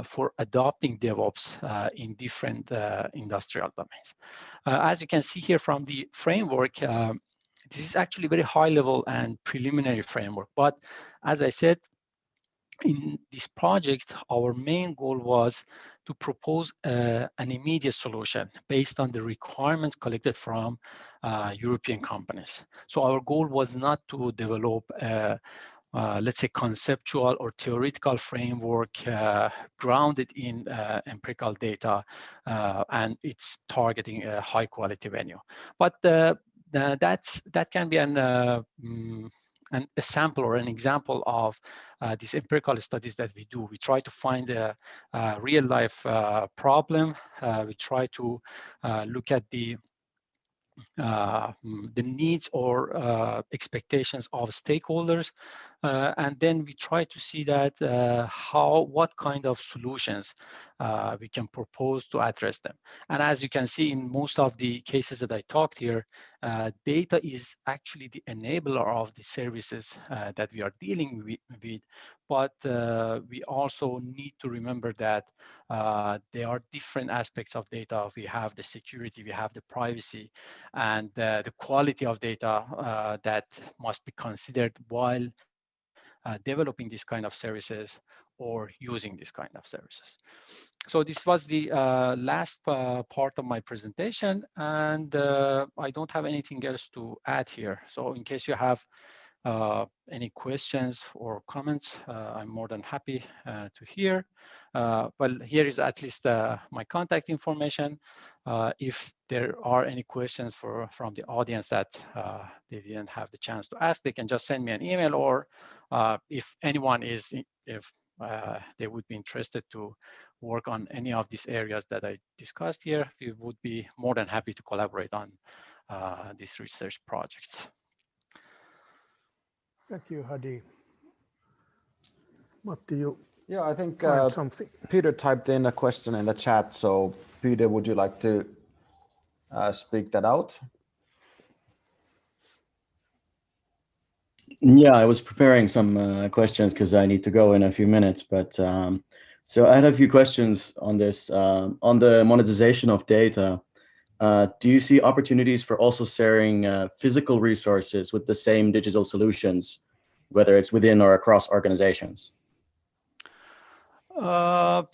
for adopting DevOps in different industrial domains. As you can see here from the framework, this is actually very high-level and preliminary framework. But as I said, in this project, our main goal was to propose an immediate solution based on the requirements collected from European companies. So our goal was not to develop let's say, conceptual or theoretical framework grounded in empirical data, and it's targeting a high quality venue. But that can be a sample or an example of these empirical studies that we do. We try to find a real life problem. We try to look at the needs or expectations of stakeholders, and then we try to see that what kind of solutions we can propose to address them. And as you can see in most of the cases that I talked here, data is actually the enabler of the services that we are dealing with, but we also need to remember that there are different aspects of data. We have the security, we have the privacy, and the quality of data that must be considered while developing these kind of services or using this kind of services. So this was the last part of my presentation, and I don't have anything else to add here. So in case you have any questions or comments, I'm more than happy to hear. Well, here is at least my contact information. If there are any questions from the audience that they didn't have the chance to ask, they can just send me an email, or if anyone is, if they would be interested to work on any of these areas that I discussed here, we would be more than happy to collaborate on these research projects. Thank you, Hadi. Matti, you Yeah, I think something. Peter typed in a question in the chat. So Peter, would you like to speak that out? Yeah, I was preparing some questions because I need to go in a few minutes. But so I had a few questions on this, on the monetization of data. Do you see opportunities for also sharing physical resources with the same digital solutions, whether it's within or across organizations? Well,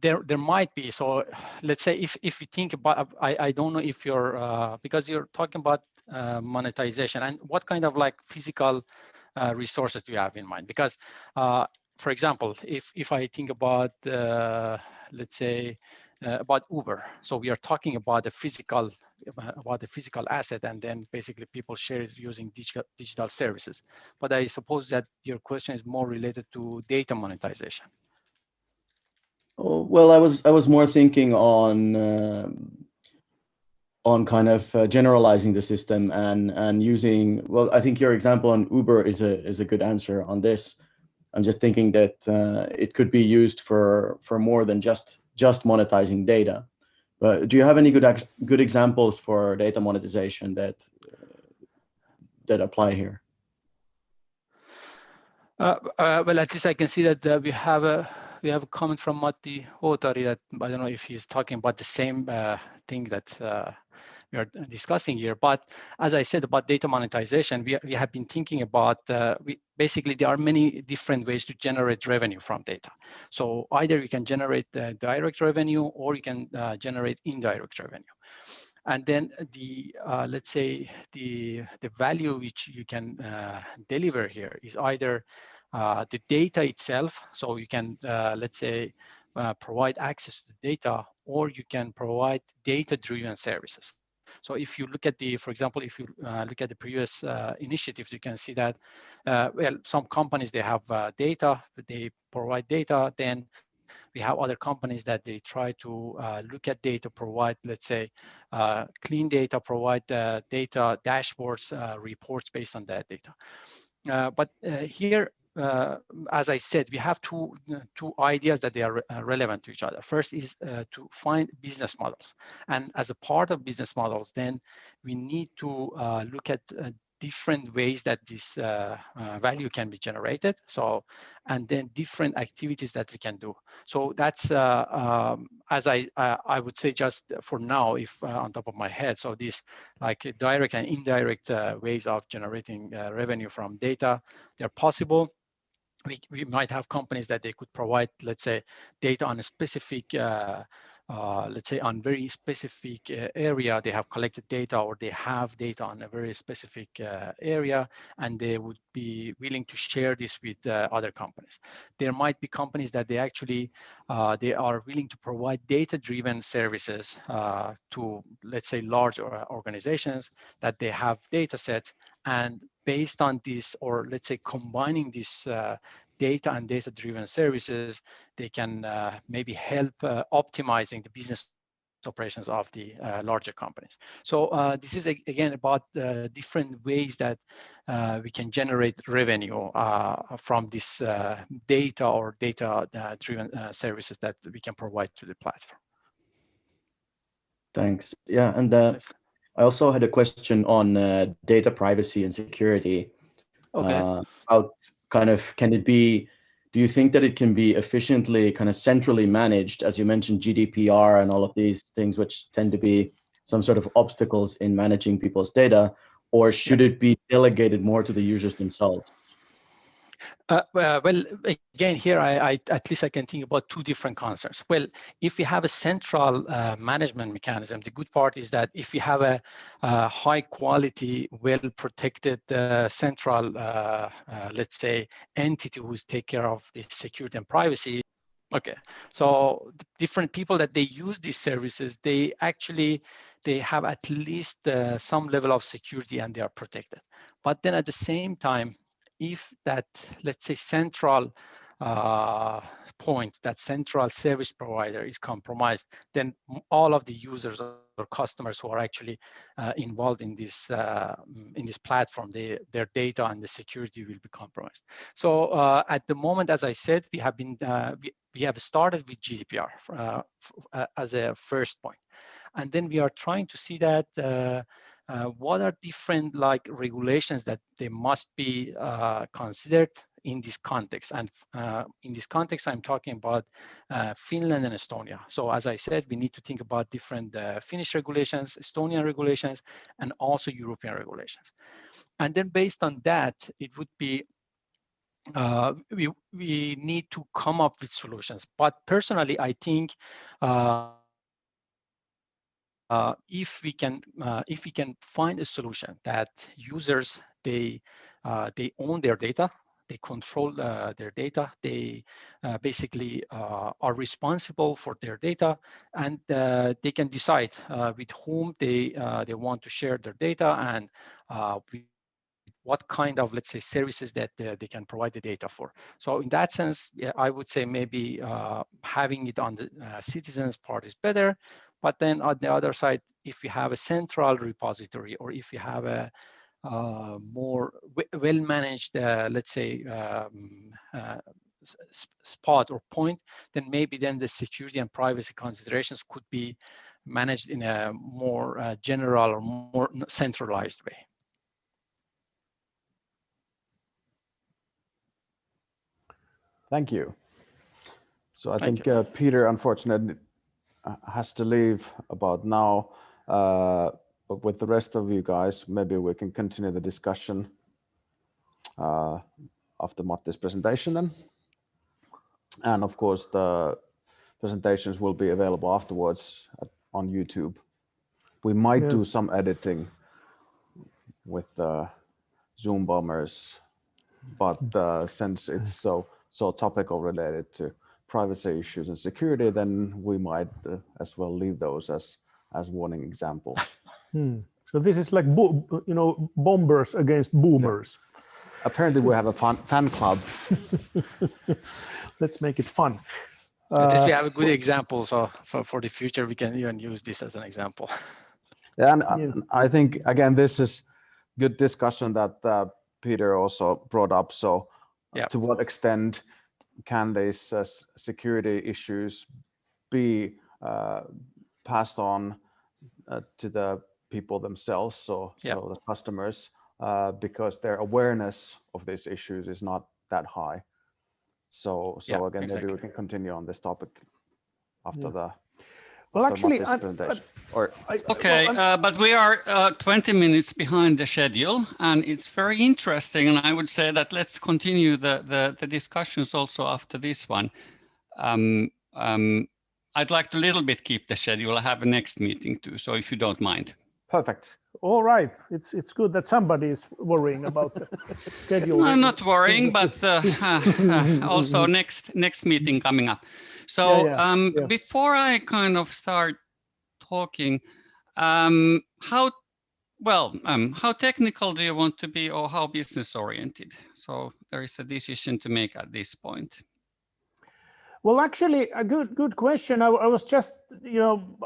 there might be. So let's say if we think about, I don't know if you're, because you're talking about monetization and what kind of like physical resources do you have in mind? Because, for example, if I think about, let's say, about Uber, so we are talking about the physical asset, and then basically people share it using digital services. But I suppose that your question is more related to data monetization. Oh, well, I was more thinking on kind of generalizing the system and using. Well, I think your example on Uber is a good answer on this. I'm just thinking that it could be used for more than just monetizing data. But do you have any good examples for data monetization that apply here? Well, at least I can see that we have a comment from Matti Huotari that I don't know if he's talking about the same thing that we are discussing here. But as I said about data monetization, we have been thinking about, basically there are many different ways to generate revenue from data. So either you can generate direct revenue or you can generate indirect revenue. And then the let's say the value which you can deliver here is either the data itself, so you can let's say provide access to the data, or you can provide data-driven services. So if you look at for example, if you look at the previous initiatives, you can see that well, some companies, they have data, they provide data, then we have other companies that they try to look at data, provide, let's say, clean data, provide data dashboards, reports based on that data. But here, as I said, we have two ideas that they are relevant to each other. First is to find business models. And as a part of business models, then we need to look at different ways that this value can be generated. So, and then different activities that we can do. So that's, as I would say, just for now, if on top of my head, so this like direct and indirect ways of generating revenue from data, they're possible. We might have companies that they could provide, let's say, data on a specific, let's say on very specific area. They have collected data, or they have data on a very specific area, and they would be willing to share this with other companies. There might be companies that they actually, they are willing to provide data-driven services to, let's say, large organizations that they have data sets, and based on this, or let's say combining this data and data-driven services, they can maybe help optimizing the business operations of the larger companies. So this is again about different ways that we can generate revenue from this data or data-driven services that we can provide to the platform. Thanks. Yeah, and I also had a question on data privacy and security. Okay. About kind of, can it be, do you think that it can be efficiently kind of centrally managed, as you mentioned, GDPR and all of these things, which tend to be some sort of obstacles in managing people's data, or should it be delegated more to the users themselves? Well, again, here, I at least I can think about two different concepts. Well, if we have a central management mechanism, the good part is that if we have a high quality, well-protected central, let's say, entity who's take care of the security and privacy, okay. So the different people that they use these services, they have at least some level of security and they are protected. But then at the same time, if that, let's say, central point, that central service provider is compromised, then all of the users or customers who are actually involved in this platform, their data and the security will be compromised. So at the moment, as I said, we have been we have started with GDPR as a first point, and then we are trying to see that. What are different like regulations that they must be considered in this context? And in this context, I'm talking about Finland and Estonia. So as I said, we need to think about different Finnish regulations, Estonian regulations, and also European regulations. And then based on that, it would be we need to come up with solutions. But personally, I think if we can find a solution that users they own their data, they control their data, they basically are responsible for their data, and they can decide with whom they want to share their data and with what kind of, let's say, services that they can provide the data for. So in that sense, yeah, I would say maybe having it on the citizens part is better. But then on the other side, if you have a central repository, or if you have a more well-managed, let's say, spot or point, then maybe then the security and privacy considerations could be managed in a more general or more centralized way. Thank you. So I Thank think Peter, unfortunately, has to leave about now. But with the rest of you guys, maybe we can continue the discussion after Matti's presentation then. And of course, the presentations will be available afterwards on YouTube. We might do some editing with the Zoom bombers, but since it's so topical related to privacy issues and security, then we might as well leave those as warning examples. So this is like bombers against boomers. Yeah. Apparently, we have a fan club. Let's make it fun. At least we have a good example, so for the future we can even use this as an example. Yeah, and I think again this is good discussion that Peter also brought up. So, to what extent can these security issues be passed on to the people themselves, so the customers, because their awareness of these issues is not that high. So again, exactly. Maybe we can continue on this topic after the. Well, actually, but we are 20 minutes behind the schedule, and it's very interesting. And I would say that let's continue the discussions also after this one. I'd like to a little bit keep the schedule. I have a next meeting too, so if you don't mind. Perfect. All right. It's good that somebody is worrying about the schedule. I'm not worrying, but also next meeting coming up. So before I kind of start talking, how technical do you want to be, or how business oriented? So there is a decision to make at this point. Well, actually, a good question. I was just,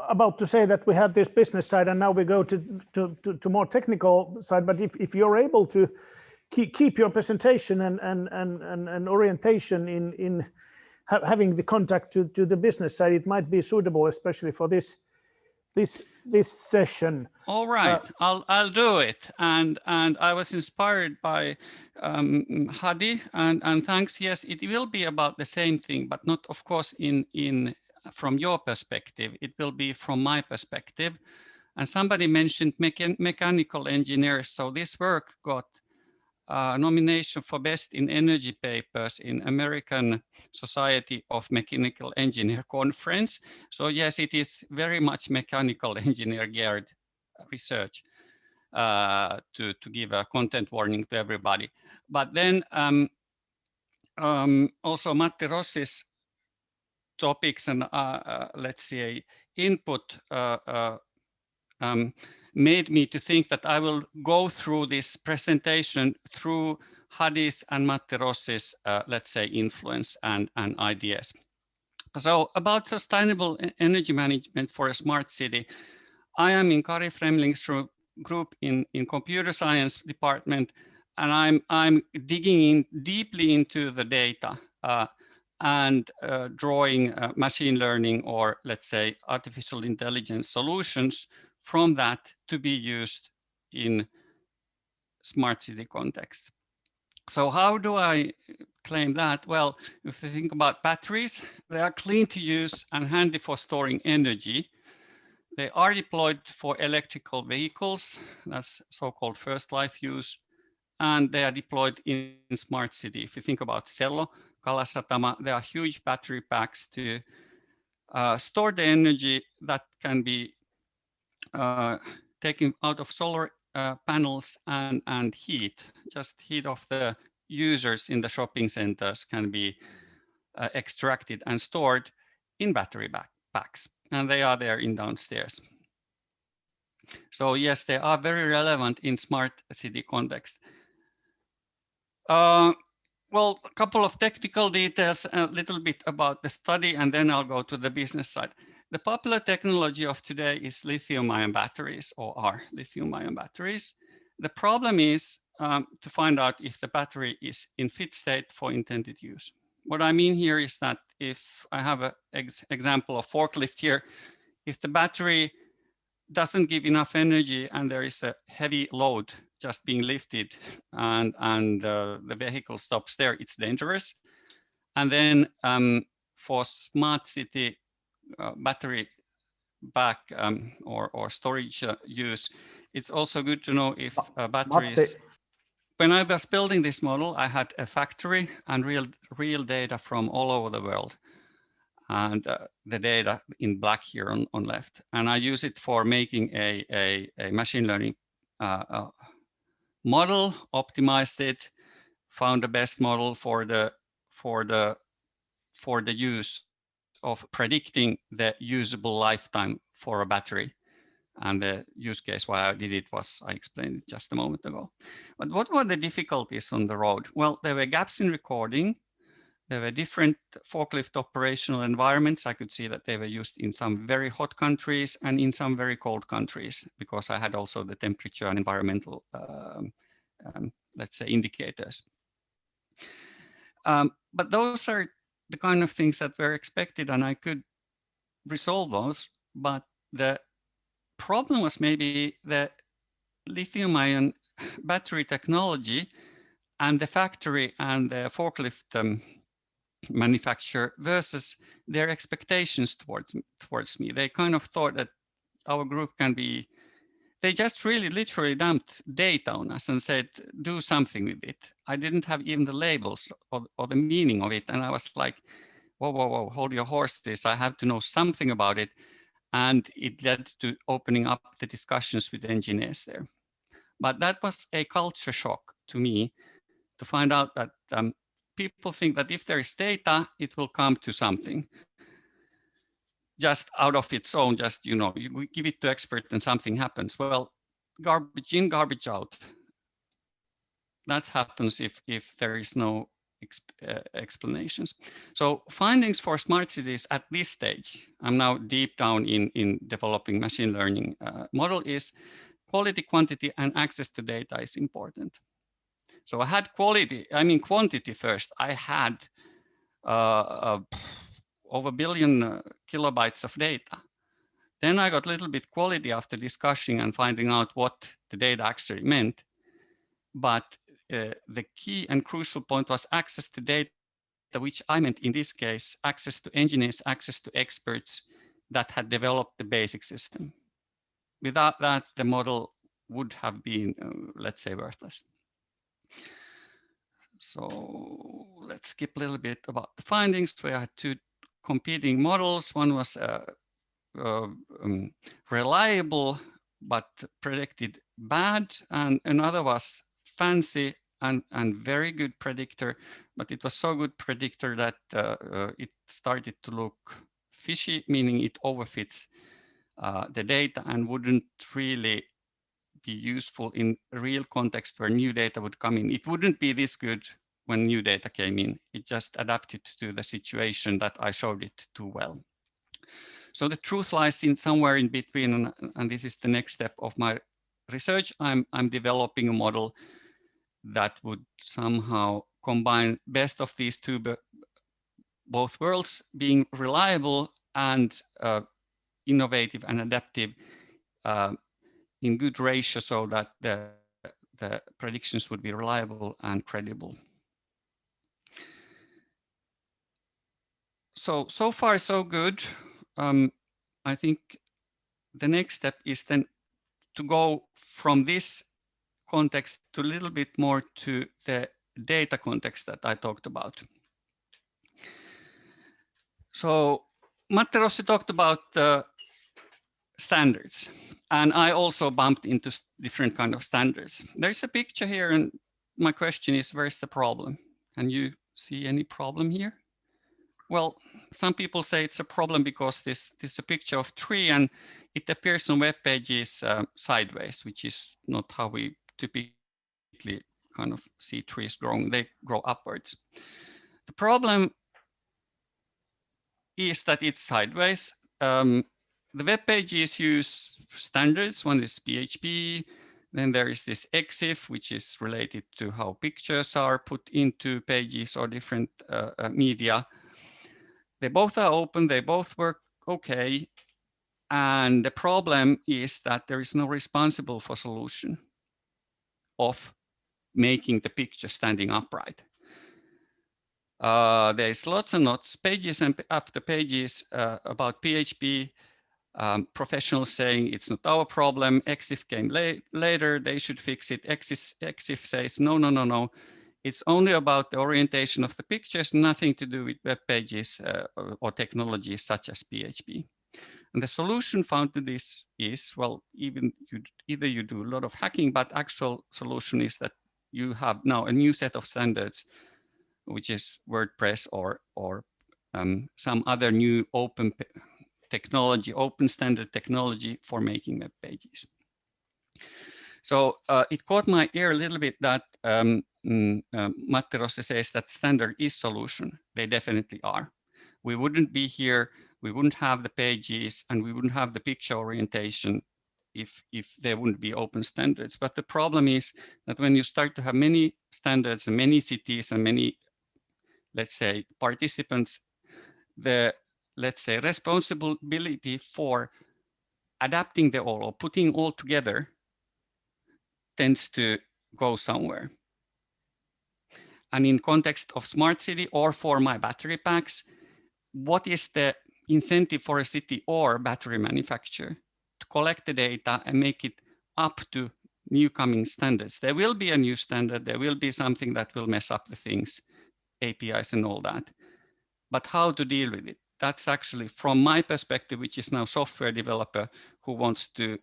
about to say that we have this business side, and now we go to more technical side. But if you're able to keep your presentation and orientation in having the contact to the business side, it might be suitable, especially for this session. All right, I'll do it. And I was inspired by Hadi, and thanks. Yes, it will be about the same thing, but not, of course, in from your perspective. It will be from my perspective. And somebody mentioned mechanical engineers. So this work got nomination for Best in Energy Papers in American Society of Mechanical Engineer Conference. So yes, it is very much mechanical engineer geared research, to give a content warning to everybody. But then also Matti Rossi's topics and let's say input made me to think that I will go through this presentation through Hadi's and Matti Rossi's, let's say, influence and ideas. So about sustainable energy management for a smart city, I am in Kari Fremling's group in computer science department, and I'm digging in deeply into the data and drawing machine learning, or let's say artificial intelligence solutions from that to be used in smart city context. So how do I claim that? Well, if you think about batteries, they are clean to use and handy for storing energy. They are deployed for electrical vehicles, that's so-called first life use, and they are deployed in smart city. If you think about Sello, Kalasatama, there are huge battery packs to store the energy that can be taking out of solar panels and heat, just heat of the users in the shopping centers can be extracted and stored in battery packs, and they are there in downstairs. So yes, they are very relevant in smart city context. Well, a couple of technical details, a little bit about the study, and then I'll go to the business side. The popular technology of today is lithium-ion batteries, or are lithium-ion batteries. The problem is to find out if the battery is in fit state for intended use. What I mean here is that if I have an example of forklift here, if the battery doesn't give enough energy and there is a heavy load just being lifted and the vehicle stops there, it's dangerous. And then for smart city battery back or storage use, it's also good to know if batteries. When I was building this model, I had a factory and real data from all over the world. And the data in black here on left. And I use it for making a machine learning model, optimized it, found the best model for the use of predicting the usable lifetime for a battery. And the use case why I did it was, I explained it just a moment ago. But what were the difficulties on the road? Well, there were gaps in recording. There were different forklift operational environments. I could see that they were used in some very hot countries and in some very cold countries, because I had also the temperature and environmental, let's say, indicators. But those are the kind of things that were expected, and I could resolve those. But the problem was maybe the lithium-ion battery technology and the factory and the forklift manufacturer versus their expectations towards me. They kind of thought that our group can be, they just really literally dumped data on us and said, do something with it. I didn't have even the labels or the meaning of it. And I was like, whoa, whoa, whoa, hold your horses. I have to know something about it. And it led to opening up the discussions with engineers there. But that was a culture shock to me to find out that people think that if there is data, it will come to something just out of its own, just, you know, you give it to expert and something happens. Well, garbage in, garbage out. That happens if there is no explanations. So findings for smart cities at this stage, I'm now deep down in developing machine learning model, is quality, quantity, and access to data is important. So I had quantity first. I had over a billion kilobytes of data. Then I got a little bit quality after discussing and finding out what the data actually meant. But the key and crucial point was access to data, which I meant in this case, access to engineers, access to experts that had developed the basic system. Without that, the model would have been, let's say, worthless. So let's skip a little bit about the findings. We had two competing models. One was reliable, but predicted bad, and another was fancy and very good predictor, but it was so good predictor that it started to look fishy, meaning it overfits the data and wouldn't really be useful in real context where new data would come in. It wouldn't be this good when new data came in. It just adapted to the situation that I showed it too well. So the truth lies in somewhere in between, and this is the next step of my research. I'm developing a model that would somehow combine best of these two, both worlds, being reliable and innovative and adaptive in good ratio, so that the predictions would be reliable and credible. So far so good. I think the next step is then to go from this context to a little bit more to the data context that I talked about. So Matti Rossi talked about standards. And I also bumped into different kind of standards. There's a picture here, and my question is, where's the problem? Can you see any problem here? Well, some people say it's a problem because this is a picture of tree and it appears on web pages sideways, which is not how we typically kind of see trees growing. They grow upwards. The problem is that it's sideways. The web pages use standards. One is PHP. Then there is this EXIF, which is related to how pictures are put into pages or different media. They both are open. They both work okay. And the problem is that there is no responsible for solution of making the picture standing upright. There's lots and lots, pages and after pages about PHP. Professionals saying it's not our problem. EXIF came later. They should fix it. EXIF says no. It's only about the orientation of the pictures, nothing to do with web pages or technologies such as PHP. And the solution found to this is, well, either you do a lot of hacking, but actual solution is that you have now a new set of standards, which is WordPress or some other new open technology, open standard technology for making web pages. So it caught my ear a little bit that Matti Rossi says that standard is solution. They definitely are. We wouldn't be here, we wouldn't have the pages, and we wouldn't have the picture orientation if there wouldn't be open standards. But the problem is that when you start to have many standards and many cities and many, let's say, participants, the, let's say, responsibility for adapting the all or putting all together tends to go somewhere. And in context of smart city or for my battery packs, what is the incentive for a city or battery manufacturer to collect the data and make it up to new coming standards? There will be a new standard. There will be something that will mess up the things, APIs and all that. But how to deal with it? That's actually, from my perspective, which is now software developer who wants to,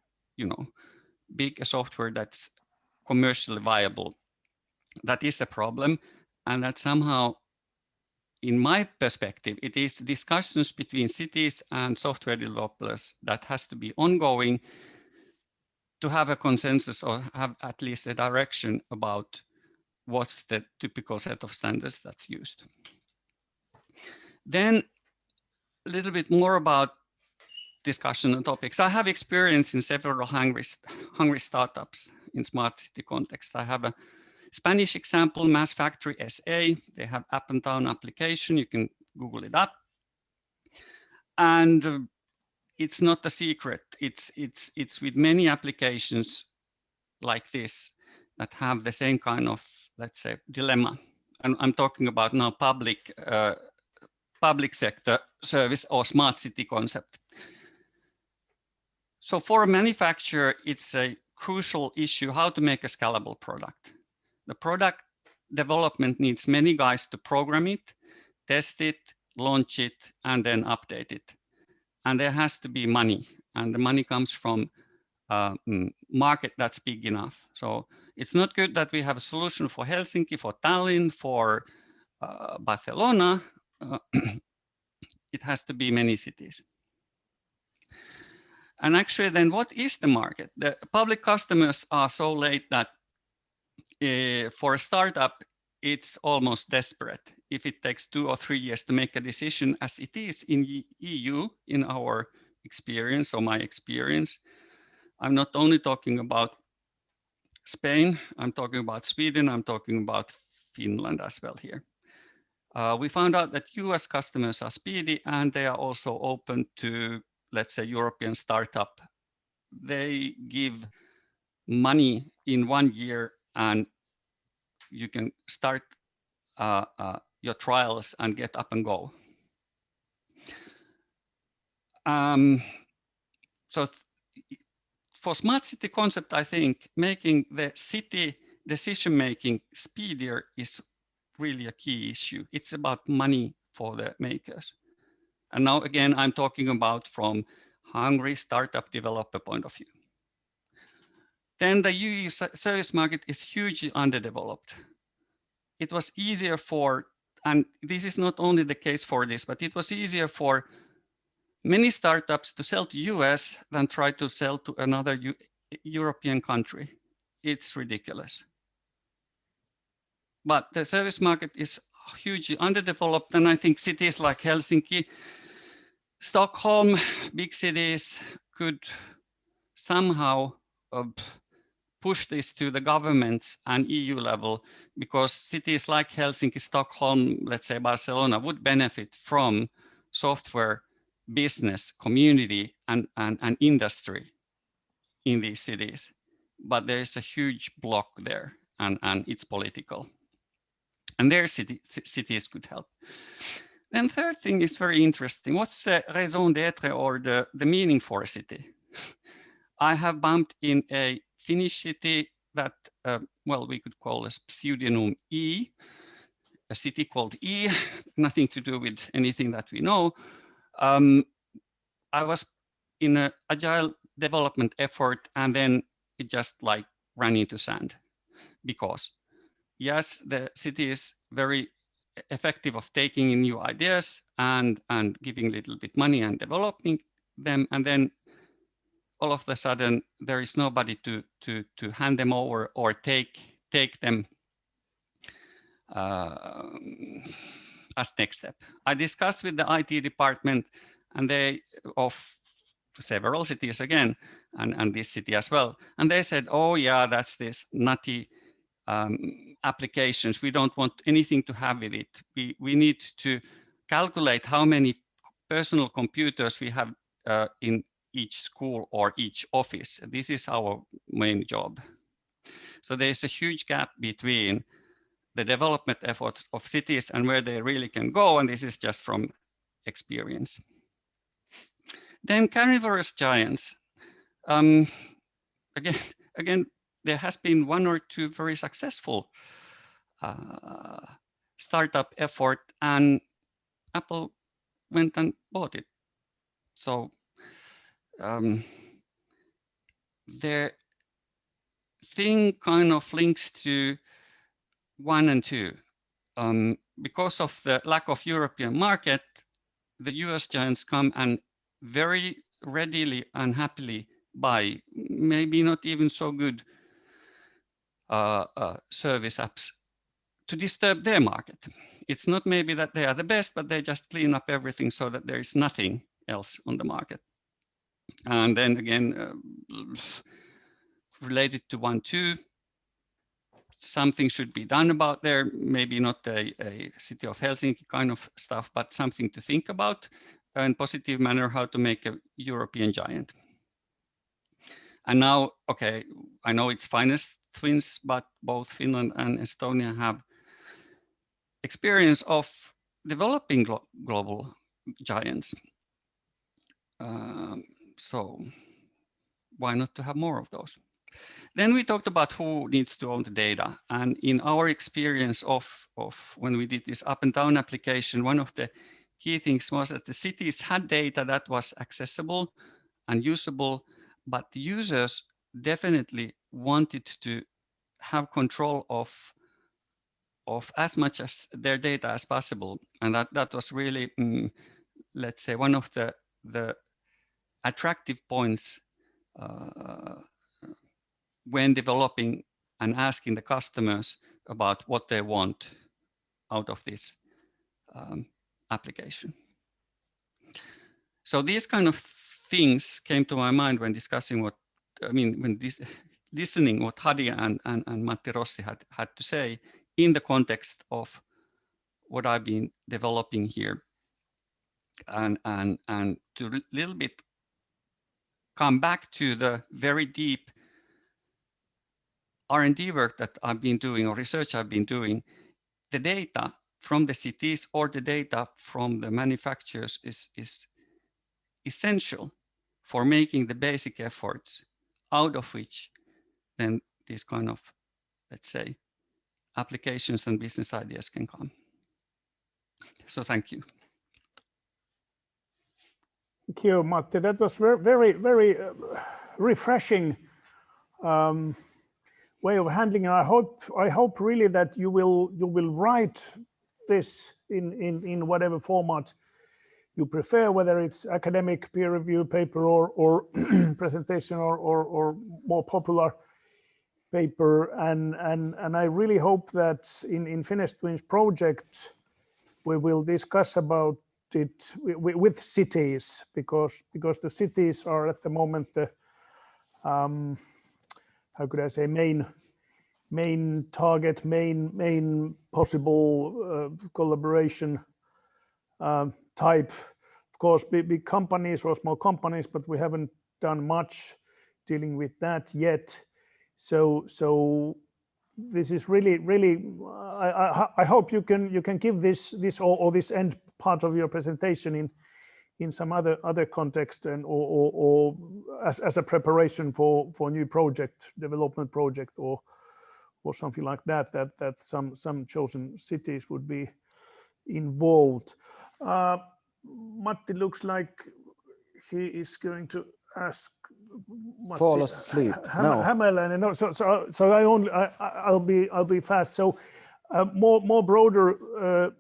build a software that's commercially viable. That is a problem, and that somehow, in my perspective, it is discussions between cities and software developers that has to be ongoing to have a consensus or have at least a direction about what's the typical set of standards that's used. Then a little bit more about discussion on topics. I have experience in several hungry startups in smart city context. I have a Spanish example, Mass Factory SA. They have app and down application. You can Google it up. And it's not a secret. It's with many applications like this that have the same kind of, let's say, dilemma. And I'm talking about now public sector service or smart city concept. So for a manufacturer, it's a crucial issue how to make a scalable product. The product development needs many guys to program it, test it, launch it, and then update it. And there has to be money, and the money comes from market that's big enough. So it's not good that we have a solution for Helsinki, for Tallinn, for Barcelona. It has to be many cities. And actually then what is the market? The public customers are so late that for a startup, it's almost desperate if it takes 2 or 3 years to make a decision, as it is in EU, in our experience or my experience. I'm not only talking about Spain, I'm talking about Sweden, I'm talking about Finland as well here. We found out that US customers are speedy and they are also open to, let's say, European startup. They give money in 1 year and you can start your trials and get up and go. So for smart city concept, I think making the city decision-making speedier is really a key issue. It's about money for the makers. And now again, I'm talking about from hungry startup developer point of view. Then the UE service market is hugely underdeveloped. It was easier for, and this is not only the case for this, but it was easier for many startups to sell to US than try to sell to another European country. It's ridiculous. But the service market is hugely underdeveloped, and I think cities like Helsinki, Stockholm, big cities could somehow push this to the governments and EU level, because cities like Helsinki, Stockholm, let's say Barcelona, would benefit from software business, community, and industry in these cities. But there is a huge block there, and it's political. And their cities could help. Then third thing is very interesting. What's the raison d'etre, or the meaning for a city? I have bumped in a Finnish city that, well, we could call a pseudonym E, a city called E, nothing to do with anything that we know. I was in an agile development effort, and then it just like ran into sand, because yes, the city is very effective of taking in new ideas and giving a little bit money and developing them, and then all of a sudden there is nobody to hand them over or take them as next step. I discussed with the IT department, and they of several cities again, and this city as well, and they said, oh yeah, that's this nutty applications. We don't want anything to have with it. We need to calculate how many personal computers we have in each school or each office. This is our main job. So there's a huge gap between the development efforts of cities and where they really can go, and this is just from experience. Then carnivorous giants. Again, there has been one or two very successful startup effort, and Apple went and bought it. So the thing kind of links to 1 and 2. Because of the lack of European market, the US giants come and very readily and happily buy maybe not even so good service apps to disturb their market. It's not maybe that they are the best, but they just clean up everything so that there is nothing else on the market. And then again, related to 1, 2, something should be done about there, maybe not a city of Helsinki kind of stuff, but something to think about in positive manner, how to make a European giant. And now, okay, I know it's finest twins, but both Finland and Estonia have experience of developing global giants. So why not to have more of those? Then we talked about who needs to own the data. And in our experience of when we did this up and down application, one of the key things was that the cities had data that was accessible and usable, but the users definitely wanted to have control of as much as their data as possible. And that was really, let's say, one of the attractive points when developing and asking the customers about what they want out of this application. So these kind of things came to my mind when discussing what, I mean, when listening what Hadi and Matti Rossi had to say in the context of what I've been developing here, and to a little bit come back to the very deep R&D work that I've been doing, or research I've been doing. The data from the cities or the data from the manufacturers is essential for making the basic efforts, out of which then these kind of, let's say, applications and business ideas can come. So thank you. Thank you, Matti. That was very refreshing way of handling it. I hope really that you will write this in whatever format you prefer, whether it's academic peer review paper or presentation or more popular paper. And I really hope that in Finnish Twins project we will discuss about it with cities, because the cities are at the moment the how could I say main target, main possible collaboration type. Of course, big companies or small companies, but we haven't done much dealing with that yet. So this is really I hope you can give this or this end part of your presentation in some other context and or as a preparation for new development project or something like that some chosen cities would be involved. Matti looks like he is going to ask Matti, fall asleep. No. Hämäläinen. No, so I'll be fast. So more broader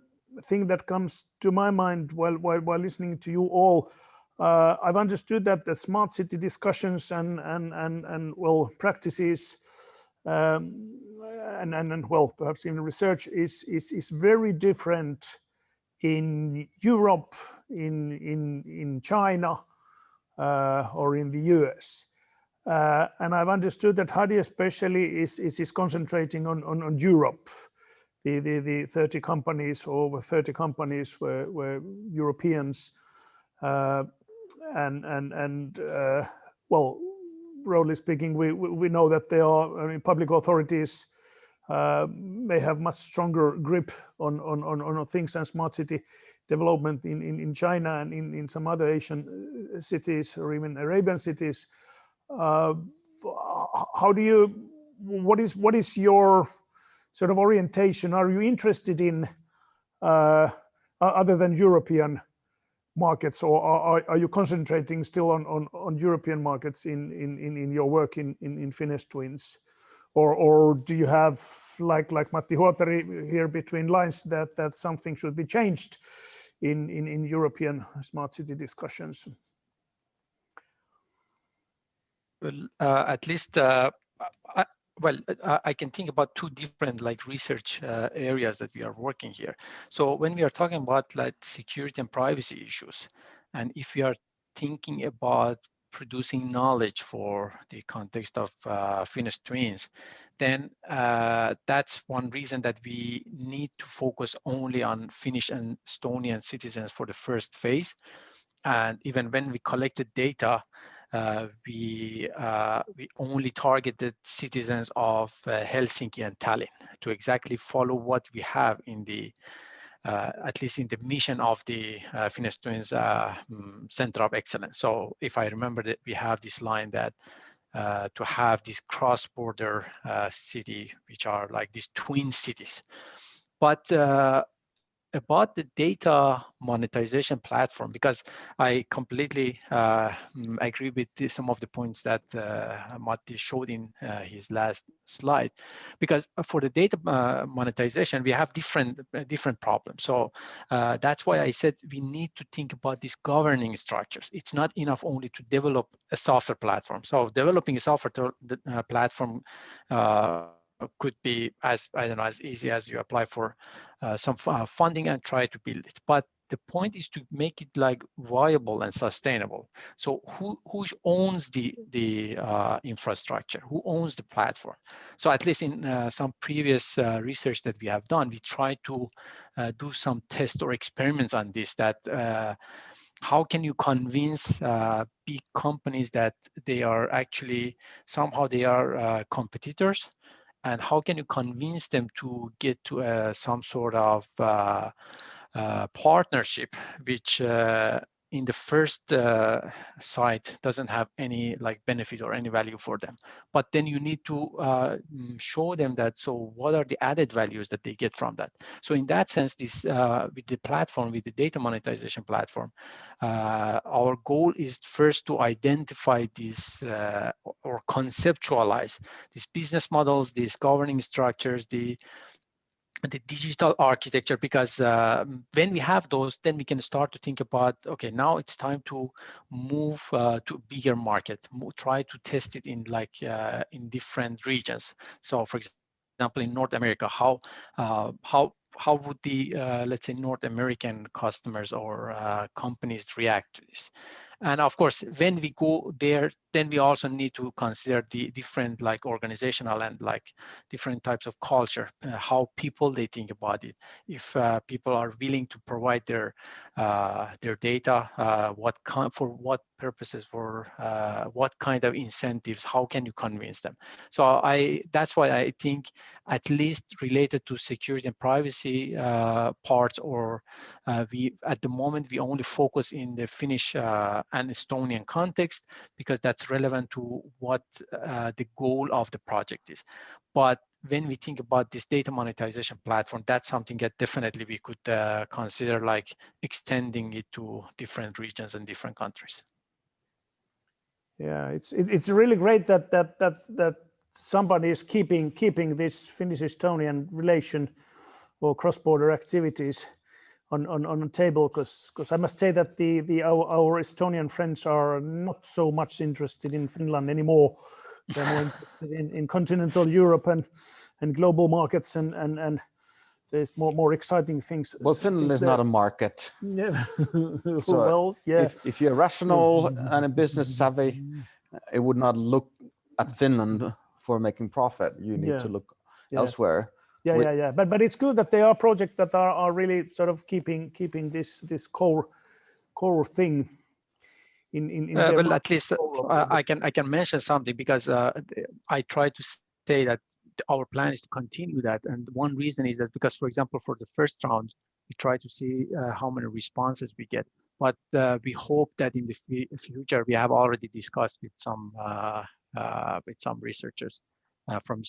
thing that comes to my mind while listening to you all. I've understood that the smart city discussions and well practices and well perhaps even research is very different in Europe, in China, or in the US. And I've understood that Hadi especially is concentrating on Europe. The 30 companies or over 30 companies were Europeans, and well, broadly speaking, we know that they are, I mean, public authorities may have much stronger grip on things and smart city development in China and in some other Asian cities or even Arabian cities. How do you? What is your sort of orientation? Are you interested in other than European markets, or are you concentrating still on European markets in your work in Finnish Twins, or do you have like Matti Huotari here between lines that something should be changed in European smart city discussions? Well, at least I can think about two different research areas that we are working here. So when we are talking about security and privacy issues, and if we are thinking about producing knowledge for the context of Finnish Twins, then that's one reason that we need to focus only on Finnish and Estonian citizens for the first phase. And even when we collected data, we only targeted citizens of Helsinki and Tallinn to exactly follow what we have in the at least in the mission of the Finnish Twins Center of Excellence. So if I remember that we have this line that to have this cross-border city, which are like these twin cities. But about the data monetization platform, because I completely agree with some of the points that Matti showed in his last slide. Because for the data monetization, we have different problems. So that's why I said we need to think about these governing structures. It's not enough only to develop a software platform. So developing a software platform could be as easy as you apply for some funding and try to build it. But the point is to make it viable and sustainable. So who owns the infrastructure? Who owns the platform? So at least in some previous research that we have done, we try to do some tests or experiments on this. That how can you convince big companies that they are actually somehow they are competitors? And how can you convince them to get to some sort of partnership, which in the first site doesn't have any like benefit or any value for them, but then you need to show them that, so what are the added values that they get from that? So in that sense, this with the platform, with the data monetization platform, our goal is first to identify these or conceptualize these business models, these governing structures, the digital architecture, because when we have those, then we can start to think about, okay, now it's time to move to a bigger market, try to test it in like in different regions. So for example, in North America, how would the let's say North American customers or companies react to this? And of course, when we go there, then we also need to consider the different like organizational and like different types of culture, how people they think about it. If people are willing to provide their data, for what purposes, for what kind of incentives, how can you convince them? So that's why I think, at least related to security and privacy parts, or we at the moment we only focus in the Finnish and Estonian context, because that's relevant to what the goal of the project is. But when we think about this data monetization platform, that's something that definitely we could consider like extending it to different regions and different countries. Yeah, it's really great that somebody is keeping this Finnish-Estonian relation or cross-border activities on the table, because I must say that our Estonian friends are not so much interested in Finland anymore. They're more interested in continental Europe and global markets, and there's more exciting things. Well, Finland is not a market. Yeah. So well, yeah. If you're rational and a business savvy, it would not look at Finland for making profit. You need to look elsewhere. Yeah. But it's good that there are projects that are really sort of keeping this core thing in well, at least I can mention something, because I try to say that our plan is to continue that, and one reason is that because, for example, for the first round, we try to see how many responses we get, but we hope that in the future, we have already discussed with some researchers from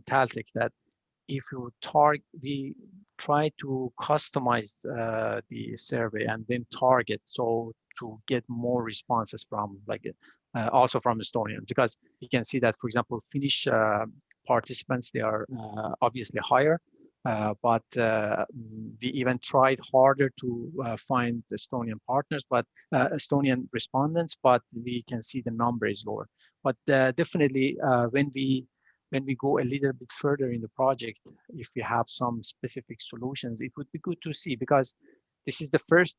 Taltech that if you we try to customize the survey and then target, so to get more responses from also from Estonian, because you can see that, for example, Finnish participants, they are obviously higher, but we even tried harder to find Estonian partners, but Estonian respondents, but we can see the number is lower. But definitely when we go a little bit further in the project, if we have some specific solutions, it would be good to see, because this is the first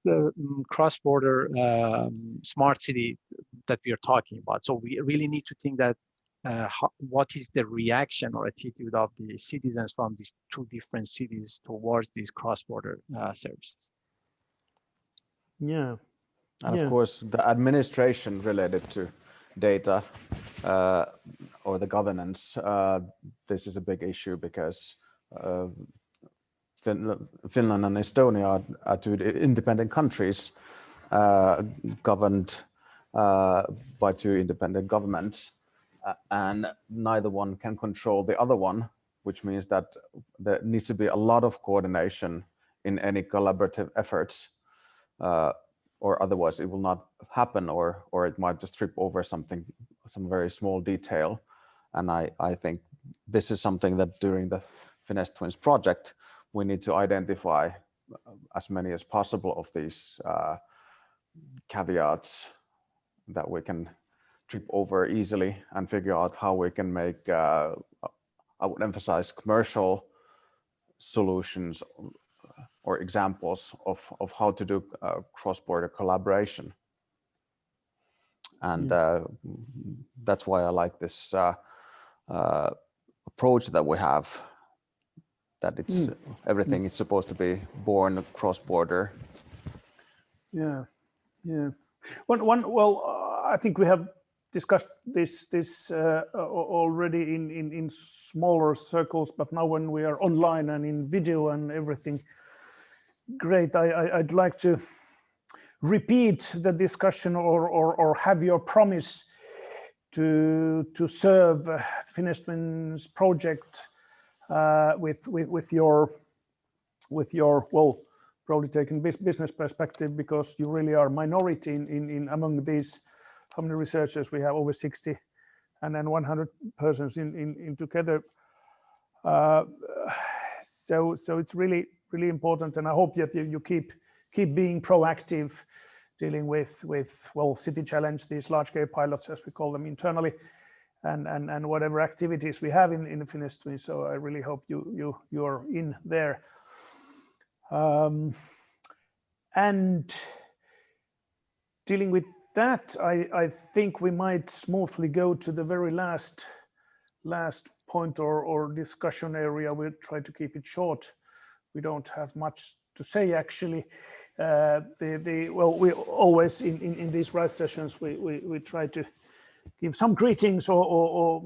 cross-border smart city that we are talking about. So we really need to think that what is the reaction or attitude of the citizens from these two different cities towards these cross-border services. Yeah. And of course, the administration related to data or the governance, this is a big issue, because Finland and Estonia are two independent countries governed by two independent governments, and neither one can control the other one, which means that there needs to be a lot of coordination in any collaborative efforts, or otherwise it will not happen, or it might just trip over some very small detail. And I think this is something that during the Finesse Twins project, we need to identify as many as possible of these caveats that we can trip over easily and figure out how we can make, I would emphasize, commercial solutions or examples of how to do cross-border collaboration. And that's why I like this approach that we have, that it's everything is supposed to be born cross-border. Yeah. Well, I think we have discussed this already in smaller circles, but now when we are online and in video and everything, great. I'd like to repeat the discussion or have your promise to serve Finnish Twins project with your well, probably taken business perspective, because you really are minority in among these. How many researchers we have? Over 60, and then 100 persons in together. So it's really important, and I hope that you keep being proactive, dealing with well, city challenge, these large scale pilots as we call them internally, and whatever activities we have in the Finnish Twins. So I really hope you're in there. And dealing with that, I think we might smoothly go to the very last point or discussion area. We'll try to keep it short. We don't have much to say actually. Well, we always in these RISE sessions we try to give some greetings or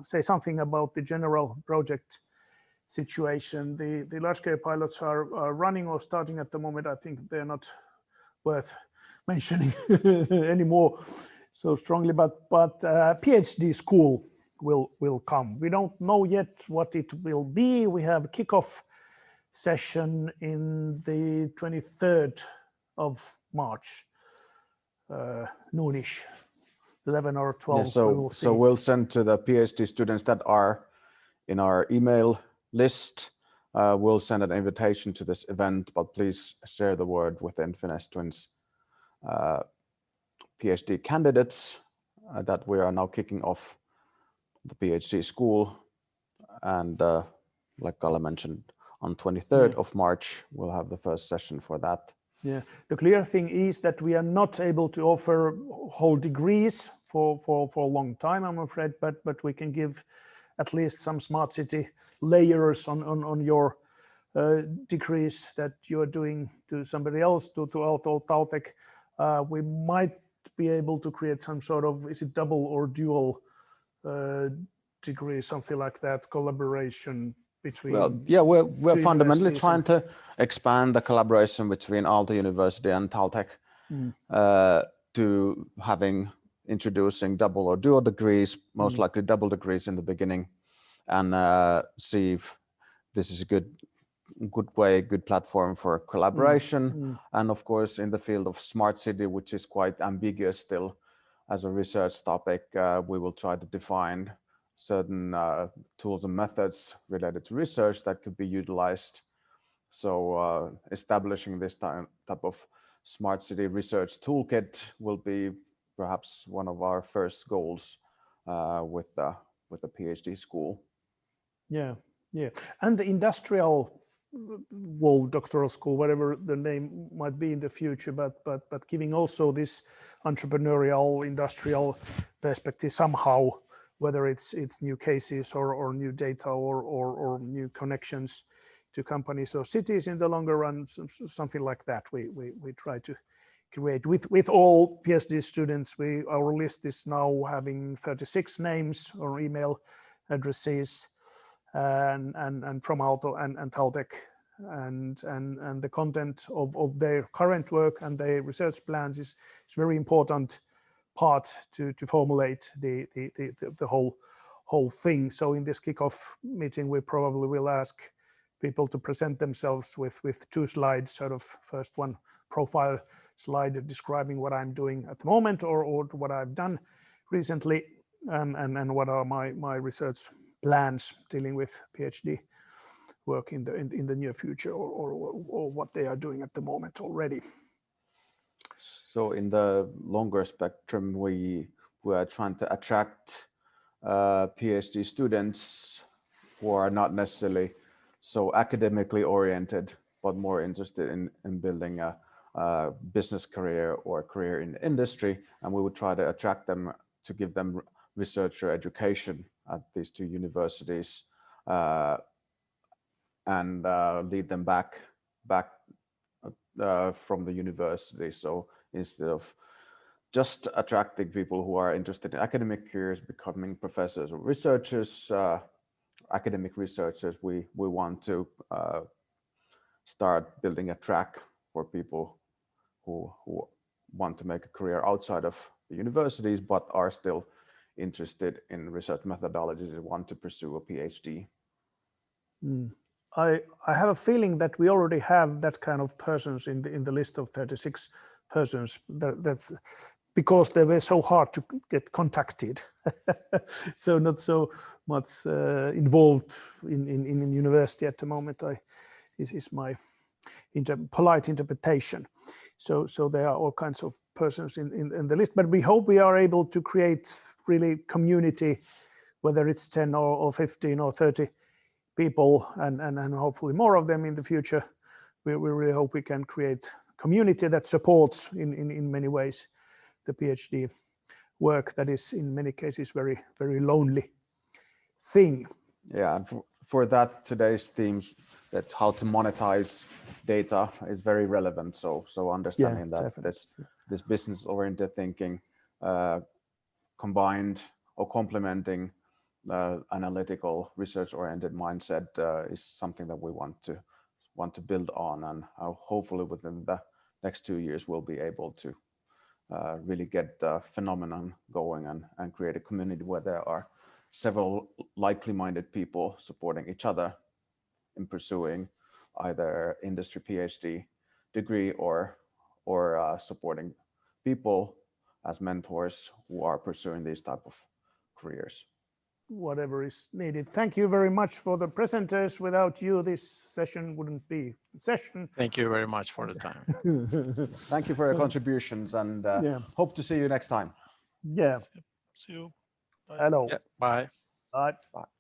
say something about the general project situation. The large scale pilots are running or starting at the moment. I think they're not worth mentioning anymore so strongly, but PhD school will come. We don't know yet what it will be. We have a kickoff session in the 23rd of March, noonish, 11 or 12. Yeah, so we'll send to the PhD students that are in our email list. We'll send an invitation to this event, but please share the word within Finnish Twins PhD candidates that we are now kicking off the PhD school. And like Kalle mentioned, on 23rd of March, we'll have the first session for that. Yeah, the clear thing is that we are not able to offer whole degrees for a long time, I'm afraid, but we can give at least some smart city layers on your degrees that you're doing to somebody else, to Aalto, Taltech. We might be able to create some sort of, is it double or dual degree, something like that, collaboration between. Well, yeah, we're fundamentally trying to expand the collaboration between Aalto University and Taltech to introducing double or dual degrees, most likely double degrees in the beginning, and see if this is a good platform for collaboration. And of course, in the field of smart city, which is quite ambiguous still as a research topic, we will try to define certain tools and methods related to research that could be utilized. So establishing this type of smart city research toolkit will be perhaps one of our first goals with the PhD school. Yeah, and the industrial doctoral school, whatever the name might be in the future, but giving also this entrepreneurial industrial perspective somehow, whether it's new cases or new data or new connections to companies or cities in the longer run, something like that. We try to create with all PhD students. Our list is now having 36 names or email addresses, and from Aalto and Taltech, and the content of their current work and their research plans is very important part to formulate the whole thing. So in this kickoff meeting, we probably will ask people to present themselves with 2 slides, sort of first one profile slide describing what I'm doing at the moment or what I've done recently, and what are my research plans dealing with PhD work in the near future, or what they are doing at the moment already. So in the longer spectrum, we are trying to attract PhD students who are not necessarily so academically oriented, but more interested in building a business career or a career in the industry. And we would try to attract them to give them researcher education at these 2 universities, and lead them back from the university. So instead of just attracting people who are interested in academic careers, becoming professors or researchers, academic researchers, we want to start building a track for people who want to make a career outside of the universities, but are still interested in research methodologies and want to pursue a PhD. I have a feeling that we already have that kind of persons in the list of 36 persons. That's because they were so hard to get contacted, so not so much involved in university at the moment. Is my polite interpretation. So there are all kinds of persons in the list, but we hope we are able to create really community, whether it's 10 or 15 or 30 people, and hopefully more of them in the future. We really hope we can create community that supports in many ways the PhD work that is in many cases very, very lonely thing. Yeah, and for that, today's themes, that how to monetize data is very relevant. So understanding that this business-oriented thinking combined or complementing analytical, research-oriented mindset is something that we want to build on, and hopefully within the next 2 years we'll be able to really get the phenomenon going and create a community where there are several likely-minded people supporting each other in pursuing either industry PhD degree or supporting people as mentors who are pursuing these type of careers. Whatever is needed. Thank you very much for the presenters. Without you, this session wouldn't be a session. Thank you very much for the time. Thank you for your contributions, and hope to see you next time. Yeah. See you. Bye. Hello. Yeah, bye. Bye. Bye.